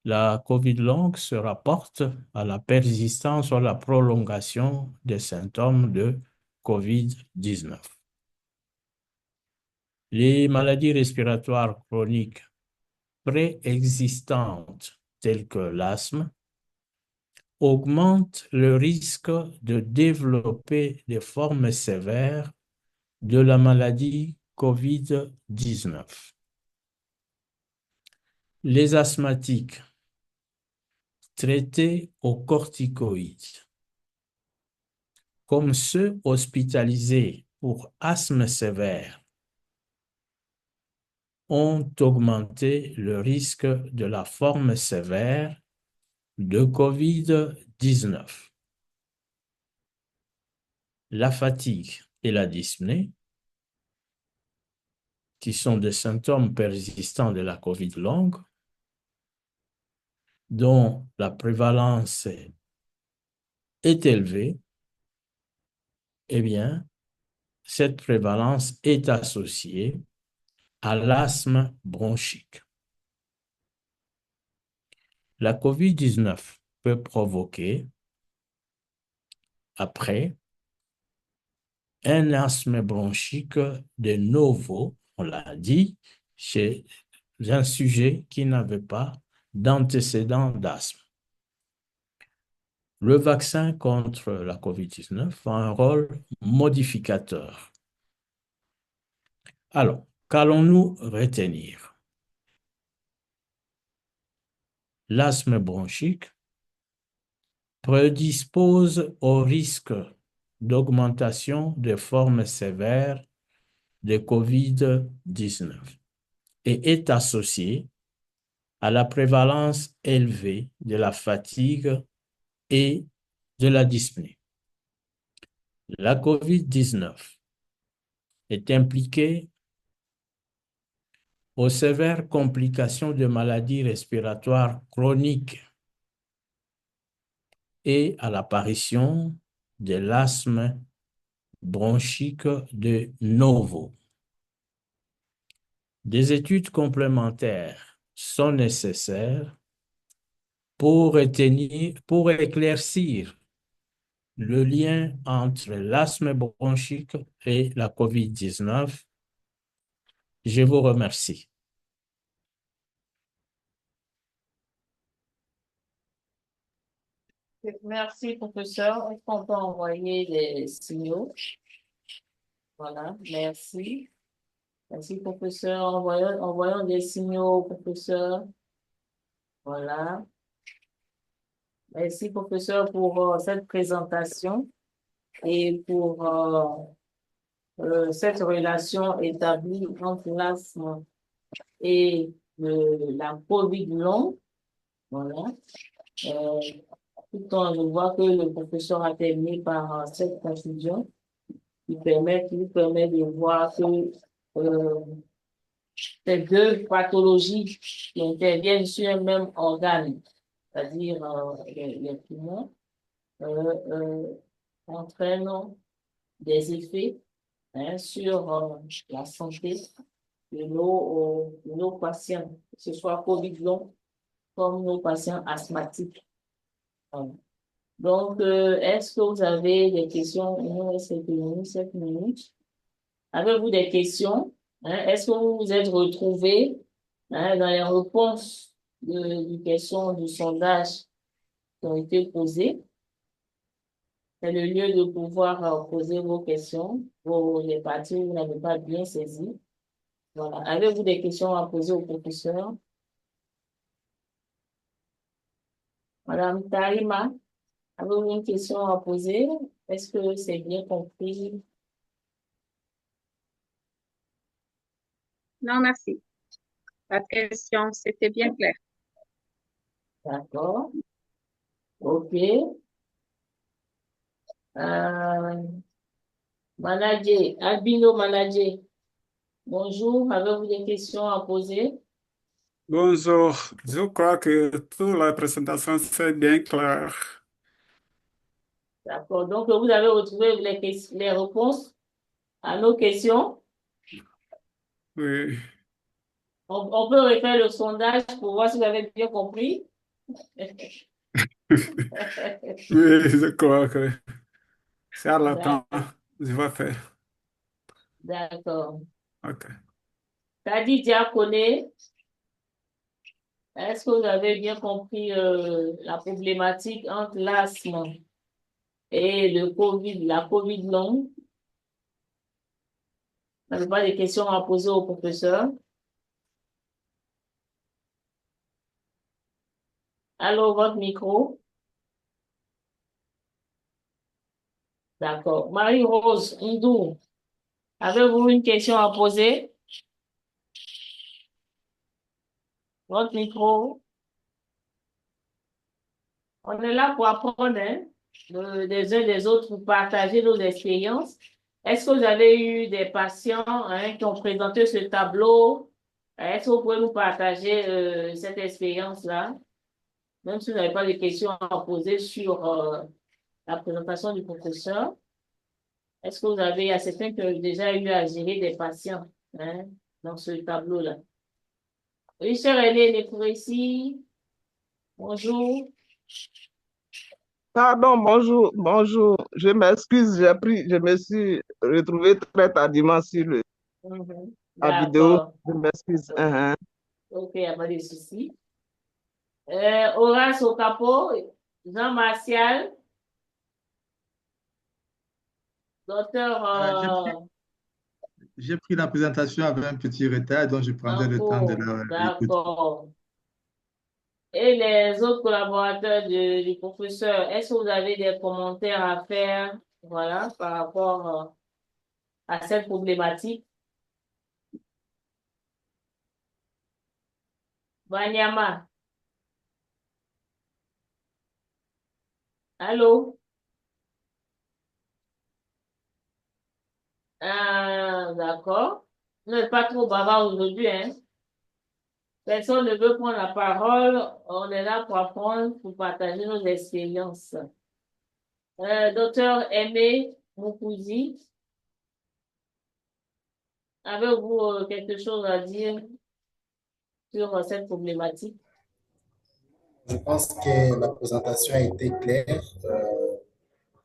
La COVID longue se rapporte à la persistance ou à la prolongation des symptômes de COVID-19. Les maladies respiratoires chroniques préexistantes telles que l'asthme augmentent le risque de développer des formes sévères de la maladie COVID-19. Les asthmatiques traités aux corticoïdes, comme ceux hospitalisés pour asthme sévère, ont augmenté le risque de la forme sévère de COVID-19. la fatigue et la dyspnée, qui sont des symptômes persistants de la COVID longue, dont la prévalence est élevée, eh bien, cette prévalence est associée à l'asthme bronchique. La COVID-19 peut provoquer, après, un asthme bronchique de novo, on l'a dit, chez un sujet qui n'avait pas d'antécédent d'asthme. Le vaccin contre la COVID-19 a un rôle modificateur. Alors, qu'allons-nous retenir? L'asthme bronchique prédispose au risque d'augmentation des formes sévères de COVID-19 et est associé à la prévalence élevée de la fatigue et de la dyspnée. La COVID-19 est impliquée aux sévères complications de maladies respiratoires chroniques et à l'apparition de l'asthme bronchique de novo. Des études complémentaires sont nécessaires pour éclaircir le lien entre l'asthme bronchique et la COVID-19. Je vous remercie. Merci, professeur. Est-ce qu'on peut envoyer des signaux? Voilà, merci. Merci, professeur. Envoyons des signaux au professeur. Voilà. Merci, professeur, pour cette présentation et pour cette relation établie entre l'asthme et la COVID longue. Voilà. Tout le temps, je vois que le professeur a terminé par cette confusion qui lui permet de voir que ces deux pathologies qui interviennent sur un même organe, c'est-à-dire les poumons, entraînent des effets sur la santé de nos patients, que ce soit COVID long comme nos patients asthmatiques. Donc, est-ce que vous avez des questions? Il nous reste quelques minutes, 7 minutes. Avez-vous des questions? Est-ce que vous vous êtes retrouvés dans les réponses des questions du sondage qui ont été posées? C'est le lieu de pouvoir poser vos questions pour les parties où vous n'avez pas bien saisi. Voilà. Avez-vous des questions à poser au professeur? Madame Tarima, avez-vous une question à poser? Est-ce que c'est bien compris? Non, merci. La question, c'était bien clair. D'accord. OK. Manager, Albino Manager, bonjour, avez-vous des questions à poser? Bonjour, je crois que toute la présentation c'est bien clair. D'accord, donc vous avez retrouvé les réponses à nos questions? Oui, On peut refaire le sondage pour voir si vous avez bien compris? oui, je crois que c'est à la fin, je vais faire. D'accord. OK. Kadi Diakone, est-ce que vous avez bien compris la problématique entre l'asthme et la COVID longue? Vous n'avez pas de questions à poser au professeur? Allô, votre micro? D'accord. Marie-Rose Ndou, avez-vous une question à poser? Votre micro? On est là pour apprendre, hein? des uns des autres pour partager nos expériences. Est-ce que vous avez eu des patients qui ont présenté ce tableau? Est-ce que vous pouvez nous partager cette expérience-là? Même si vous n'avez pas de questions à poser sur la présentation du professeur. Est-ce que vous avez, il y a certains qui ont déjà eu à gérer des patients dans ce tableau-là? Oui, chère Hélène, pour ici. Bonjour. Pardon, bonjour, bonjour. Je m'excuse, je me suis retrouvé très tardivement sur la vidéo. D'accord. Je m'excuse. Ok, il n'y a pas de souci. Horace Okapo, Jean Martial, docteur J'ai pris la présentation avec un petit retard, donc je prendrai le temps de l'écouter. d'accord. Et les autres collaborateurs du professeur, est-ce que vous avez des commentaires à faire, voilà, par rapport à cette problématique? Banyama. Allô? D'accord. Vous n'êtes pas trop bavard aujourd'hui, hein? Personne ne veut prendre la parole. On est là pour apprendre, pour partager nos expériences. Docteur Aimé Moukouzi, avez-vous quelque chose à dire sur cette problématique? Je pense que la présentation a été claire.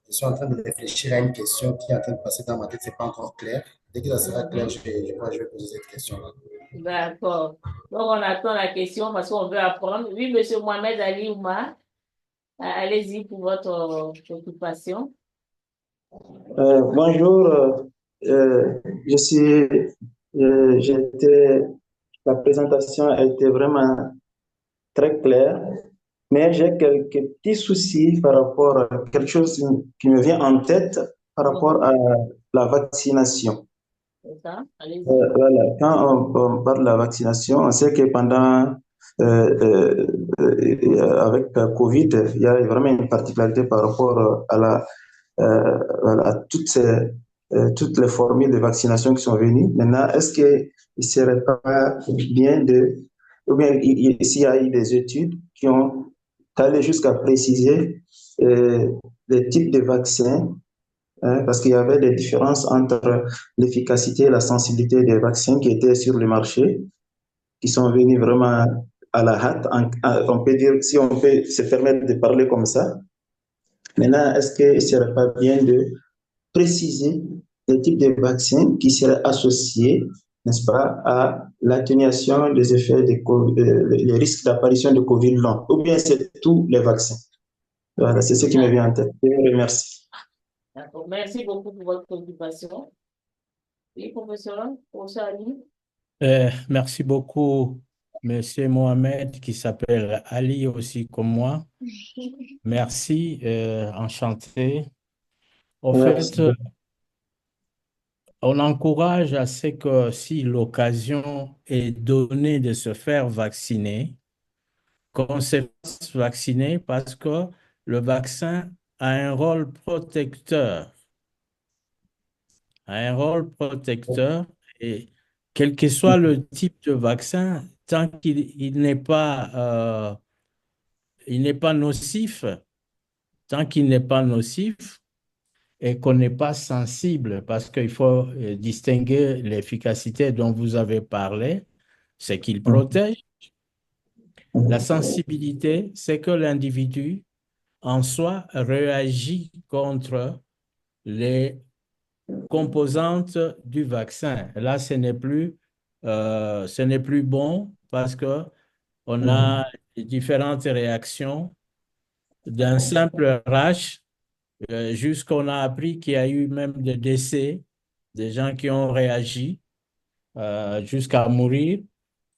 Je suis en train de réfléchir à une question qui est en train de passer dans ma tête, ce n'est pas encore clair. Dès que ça sera clair, je crois que je vais poser cette question-là. D'accord. Donc, on attend la question parce qu'on veut apprendre. Oui, monsieur Mohamed Ali Oumar, allez-y pour votre occupation. Bonjour, la présentation a été vraiment très claire, mais j'ai quelques petits soucis par rapport à quelque chose qui me vient en tête par rapport à la vaccination. C'est ça? Allez-y. Voilà, quand on parle de la vaccination, on sait que avec Covid, il y a vraiment une particularité par rapport à toutes les formules de vaccination qui sont venues. Maintenant, est-ce qu'il ne serait pas bien ou bien s'il y a eu des études qui ont allé jusqu'à préciser les types de vaccins, parce qu'il y avait des différences entre l'efficacité et la sensibilité des vaccins qui étaient sur le marché, qui sont venus vraiment à la hâte, on peut dire, si on peut se permettre de parler comme ça. Maintenant, est-ce qu'il ne serait pas bien de préciser les types de vaccins qui seraient associés, n'est-ce pas, à l'atténuation des effets les risques d'apparition de Covid long, ou bien c'est tous les vaccins? Voilà, c'est ce qui me vient en tête. Je vous remercie. D'accord. Merci beaucoup pour votre préoccupation. Oui, professeur Ali. Merci beaucoup, monsieur Mohamed, qui s'appelle Ali aussi comme moi. Merci, enchanté. En fait, on encourage à ce que si l'occasion est donnée de se faire vacciner, qu'on se fasse vacciner parce que le vaccin a un rôle protecteur. Et quel que soit le type de vaccin, tant qu'il n'est pas, il n'est pas nocif, et qu'on n'est pas sensible, parce qu'il faut distinguer l'efficacité dont vous avez parlé, c'est qu'il protège. La sensibilité, c'est que l'individu en soi réagit contre les composantes du vaccin. Là, ce n'est plus bon parce que on a différentes réactions d'un simple rash jusqu'on a appris qu'il y a eu même des décès, des gens qui ont réagi jusqu'à mourir.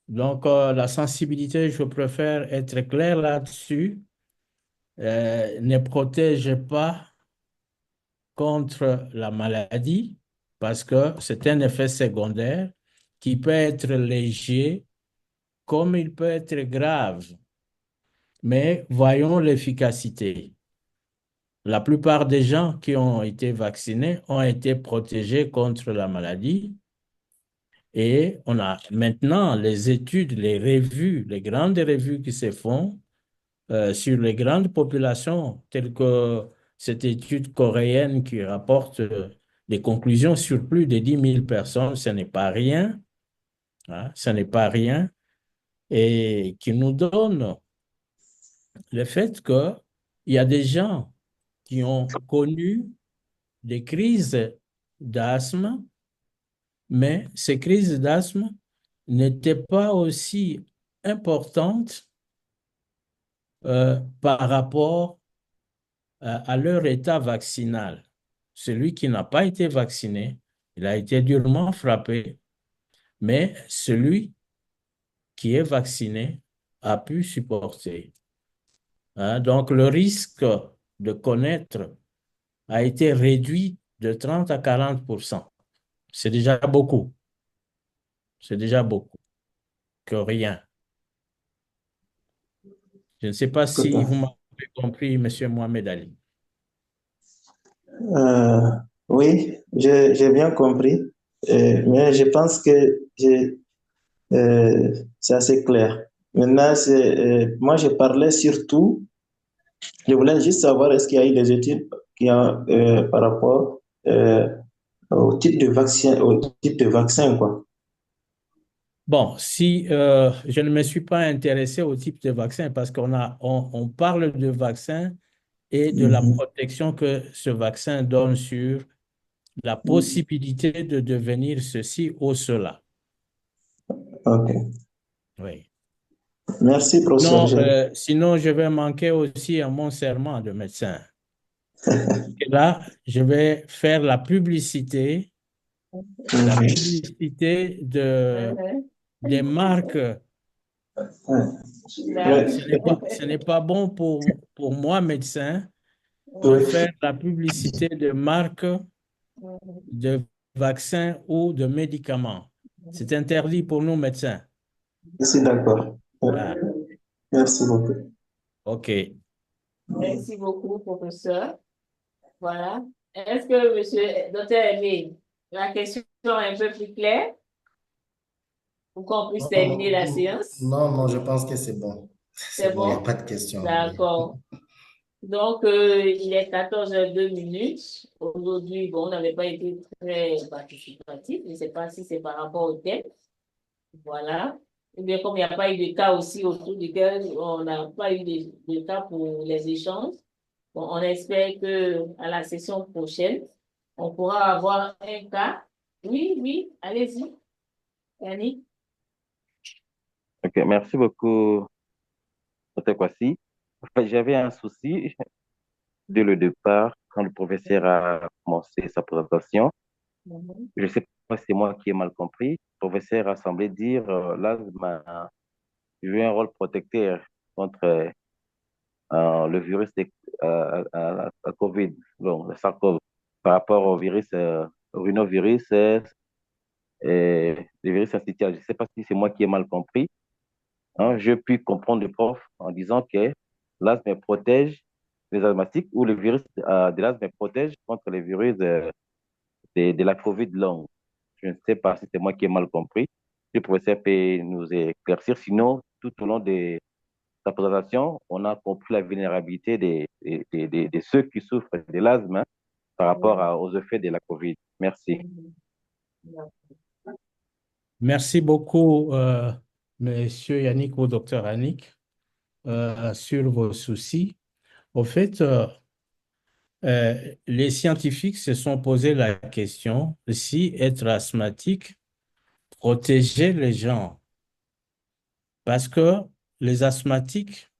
Donc, la sensibilité, je préfère être clair là-dessus, ne protège pas contre la maladie parce que c'est un effet secondaire qui peut être léger comme il peut être grave. Mais voyons l'efficacité. La plupart des gens qui ont été vaccinés ont été protégés contre la maladie. Et on a maintenant les études, les revues, les grandes revues qui se font sur les grandes populations, telles que cette étude coréenne qui rapporte des conclusions sur plus de 10 000 personnes. Ce n'est pas rien, hein, ce n'est pas rien, et qui nous donne le fait qu'il y a des gens qui ont connu des crises d'asthme, mais ces crises d'asthme n'étaient pas aussi importantes par rapport à leur état vaccinal. Celui qui n'a pas été vacciné, il a été durement frappé, mais celui qui est vacciné a pu supporter. Hein, donc, le risque de connaître a été réduit de 30 à 40%. C'est déjà beaucoup. C'est déjà beaucoup que rien. Je ne sais pas si vous m'avez compris, M. Mohamed Ali. Oui, j'ai bien compris, mais je pense que c'est assez clair. Maintenant, moi, je parlais surtout, je voulais juste savoir est-ce qu'il y a eu des études par rapport au type de vaccin, quoi. Bon, si je ne me suis pas intéressé au type de vaccin parce on parle de vaccin et de la protection que ce vaccin donne sur la possibilité de devenir ceci ou cela. OK. Oui. Merci, professeur. Sinon, je vais manquer aussi à mon serment de médecin. Et là, je vais faire la publicité des marques. Ce n'est pas bon pour moi, médecin, de faire la publicité de marques de vaccins ou de médicaments. C'est interdit pour nous, médecins. Je suis d'accord. Ah. Merci beaucoup. OK. Merci beaucoup, professeur. Voilà. Est-ce que, monsieur, docteur Aimé, la question est un peu plus claire pour qu'on puisse terminer la séance? Non, je pense que c'est bon. C'est bon, il n'y a bon? pas de question. D'accord. Donc, il est 14h02. Aujourd'hui, bon, on n'avait pas été très participatif. Je ne sais pas si c'est par rapport au thème. Voilà. Et bien, comme il n'y a pas eu de cas aussi autour duquel on n'a pas eu de cas pour les échanges, bon, on espère que à la session prochaine, on pourra avoir un cas. Oui, allez-y, Yannick. Ok, merci beaucoup, Dr. Kwasi. En fait, j'avais un souci dès le départ, quand le professeur a commencé sa présentation. Je ne sais pas si c'est moi qui ai mal compris. Le professeur a semblé dire l'asthme a joué un rôle protecteur contre le virus à COVID, donc le SARS-CoV, par rapport au virus, au rhinovirus et le virus syncytial. Je ne sais pas si c'est moi qui ai mal compris. Hein, je puis comprendre le prof en disant que l'asthme protège les asthmatiques ou le virus de l'asthme protège contre les virus de la COVID longue. Je ne sais pas si c'est moi qui ai mal compris. Le professeur peut nous éclaircir. Sinon, tout au long de sa présentation, on a compris la vulnérabilité de ceux qui souffrent de l'asthme, hein, par rapport aux effets de la COVID. Merci. Merci beaucoup, Monsieur Yannick ou Docteur Yannick, sur vos soucis. Au fait, les scientifiques se sont posé la question si être asthmatique protégeait les gens. Parce que les asthmatiques,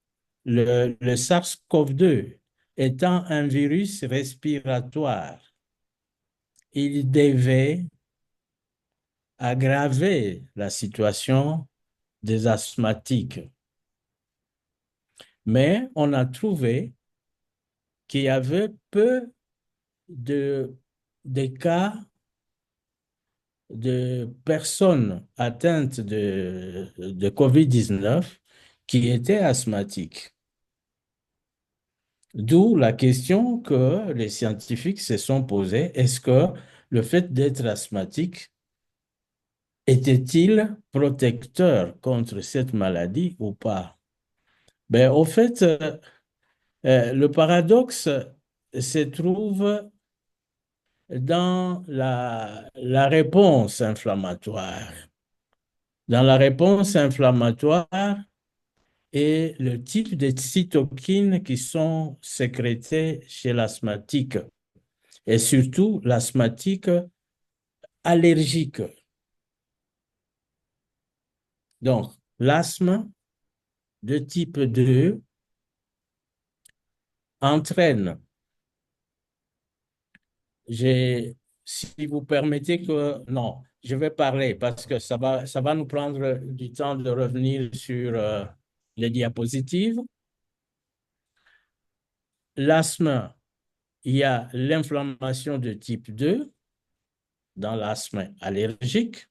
le SARS-CoV-2 étant un virus respiratoire, il devait aggraver la situation des asthmatiques. Mais on a trouvé qu'il y avait peu de cas de personnes atteintes de COVID-19 qui étaient asthmatiques. D'où la question que les scientifiques se sont posés. Est-ce que le fait d'être asthmatique était-il protecteur contre cette maladie ou pas? Ben, au fait, le paradoxe se trouve dans la réponse inflammatoire. Dans la réponse inflammatoire et le type de cytokines qui sont sécrétées chez l'asthmatique et surtout l'asthmatique allergique. Donc, l'asthme de type 2 entraîne, si vous permettez que, non, je vais parler parce que ça va nous prendre du temps de revenir sur les diapositives. L'asthme, il y a l'inflammation de type 2 dans l'asthme allergique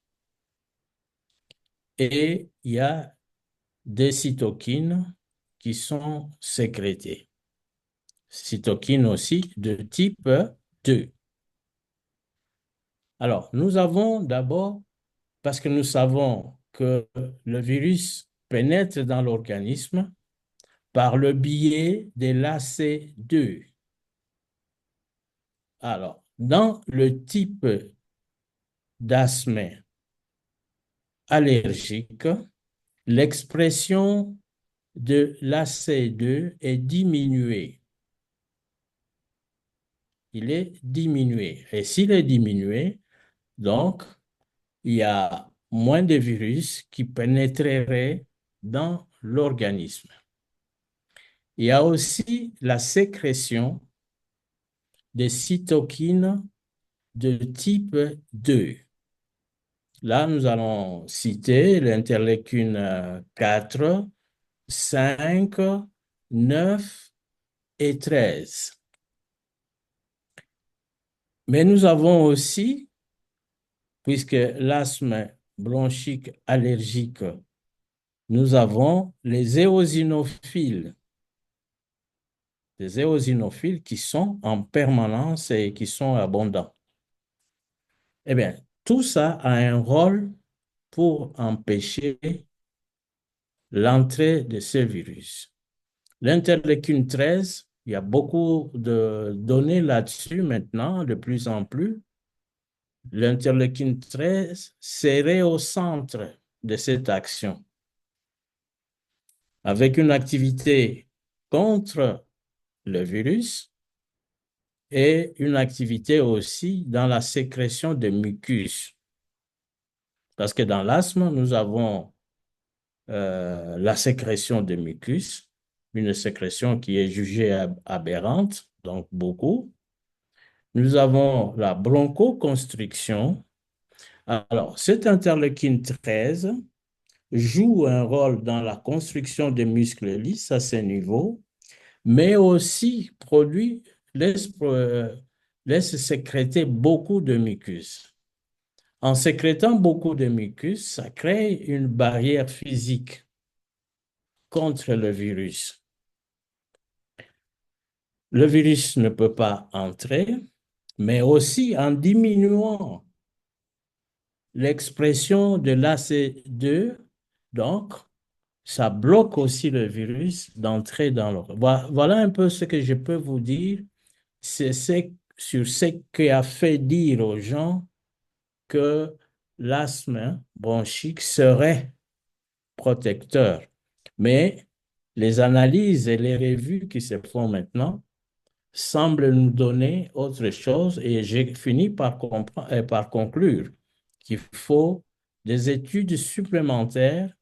et il y a des cytokines qui sont sécrétées. Cytokines aussi de type 2. Alors, nous avons d'abord, parce que nous savons que le virus pénètre dans l'organisme par le biais de l'AC2. Alors, dans le type d'asthme allergique, l'expression de l'AC2 est diminuée. Il est diminué. Et s'il est diminué, donc, il y a moins de virus qui pénétreraient dans l'organisme. Il y a aussi la sécrétion des cytokines de type 2. Là, nous allons citer l'interleukine 4, 5, 9 et 13. Mais nous avons aussi, puisque l'asthme bronchique allergique, nous avons les éosinophiles. Des éosinophiles qui sont en permanence et qui sont abondants. Eh bien, tout ça a un rôle pour empêcher l'entrée de ce virus. L'interleukine 13, il y a beaucoup de données là-dessus maintenant, de plus en plus. L'interleukine 13 serait au centre de cette action, avec une activité contre le virus et une activité aussi dans la sécrétion de mucus. Parce que dans l'asthme, nous avons la sécrétion de mucus, une sécrétion qui est jugée aberrante, donc beaucoup. Nous avons la bronchoconstriction. Alors, cette interleukine 13 joue un rôle dans la construction des muscles lisses à ce niveau, mais aussi laisse sécréter beaucoup de mucus. En sécrétant beaucoup de mucus, ça crée une barrière physique contre le virus. Le virus ne peut pas entrer, mais aussi en diminuant l'expression de l'AC2, donc ça bloque aussi le virus d'entrer dans le... Voilà un peu ce que je peux vous dire. C'est sur ce qui a fait dire aux gens que l'asthme bronchique serait protecteur. Mais les analyses et les revues qui se font maintenant semblent nous donner autre chose et j'ai fini par conclure qu'il faut des études supplémentaires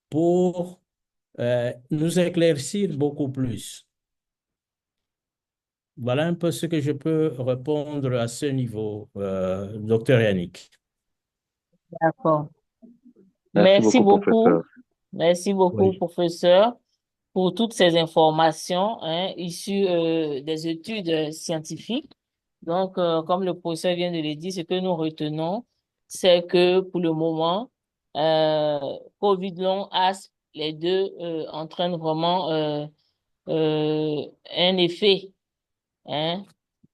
pour nous éclaircir beaucoup plus. Voilà un peu ce que je peux répondre à ce niveau, docteur Yannick. D'accord. Merci beaucoup, professeur. Merci beaucoup, Oui. professeur, pour toutes ces informations issues des études scientifiques. Donc, comme le professeur vient de le dire, ce que nous retenons, c'est que pour le moment, Covid long, asthme, les deux entraînent vraiment un effet hein,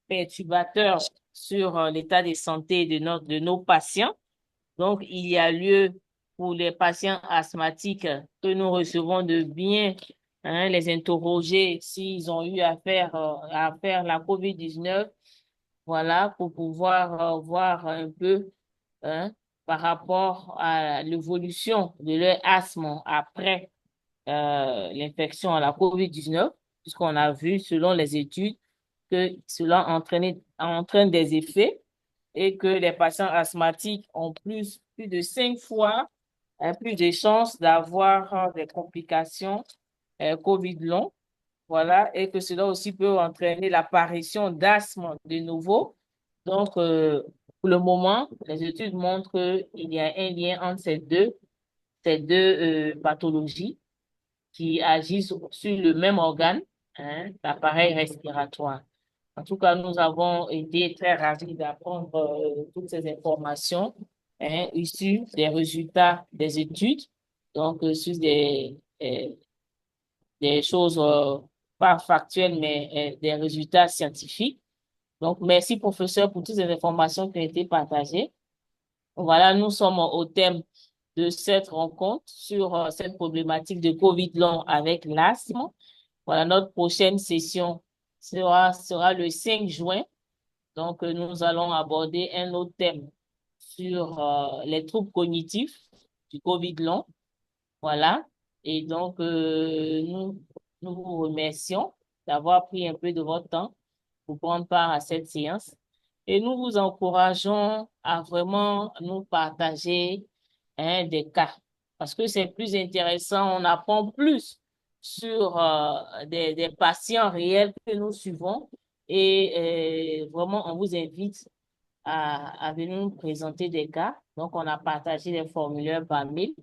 perturbateur sur l'état de santé de nos patients. Donc, il y a lieu pour les patients asthmatiques que nous recevons de bien les interroger s'ils ont eu à faire la COVID-19, voilà, pour pouvoir voir un peu hein, par rapport à l'évolution de leur asthme après l'infection à la COVID-19, puisqu'on a vu, selon les études, que cela entraîne des effets et que les patients asthmatiques ont plus de 5 fois plus de chances d'avoir des complications COVID long. Voilà, et que cela aussi peut entraîner l'apparition d'asthme de nouveau. Donc, pour le moment, les études montrent qu'il y a un lien entre ces deux pathologies qui agissent sur le même organe, hein, l'appareil respiratoire. En tout cas, nous avons été très ravis d'apprendre toutes ces informations hein, issues des résultats des études, donc sur des choses pas factuelles, mais des résultats scientifiques. Donc, merci, professeur, pour toutes ces informations qui ont été partagées. Voilà, nous sommes au thème de cette rencontre sur cette problématique de COVID long avec l'asthme. Voilà, notre prochaine session sera le 5 juin. Donc, nous allons aborder un autre thème sur les troubles cognitifs du COVID long. Voilà. Et donc, nous vous remercions d'avoir pris un peu de votre temps pour prendre part à cette séance. Et nous vous encourageons à vraiment nous partager hein, des cas parce que c'est plus intéressant, on apprend plus sur des patients réels que nous suivons et vraiment on vous invite à venir nous présenter des cas. Donc, on a partagé les formulaires par mail.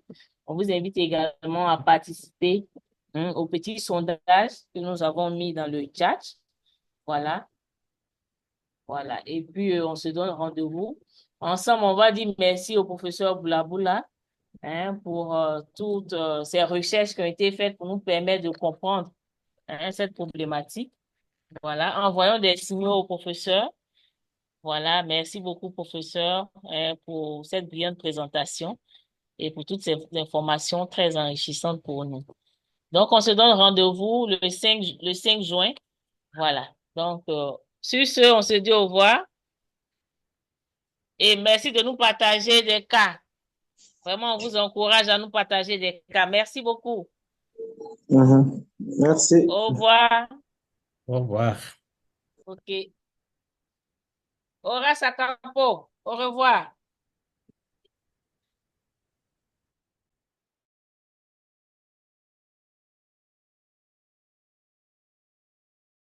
On vous invite également à participer au petit sondage que nous avons mis dans le chat. Voilà. Voilà. Et puis, on se donne rendez-vous. Ensemble, on va dire merci au professeur Boulaboula hein, pour toutes ces recherches qui ont été faites pour nous permettre de comprendre hein, cette problématique. Voilà. Envoyons des signaux au professeur. Voilà. Merci beaucoup, professeur, pour cette brillante présentation et pour toutes ces informations très enrichissantes pour nous. Donc, on se donne rendez-vous le 5 juin. Voilà. Donc, sur ce, on se dit au revoir. Et merci de nous partager des cas. Vraiment, on vous encourage à nous partager des cas. Merci beaucoup. Merci. Au revoir. Au revoir. OK. Horace Acampo, au revoir.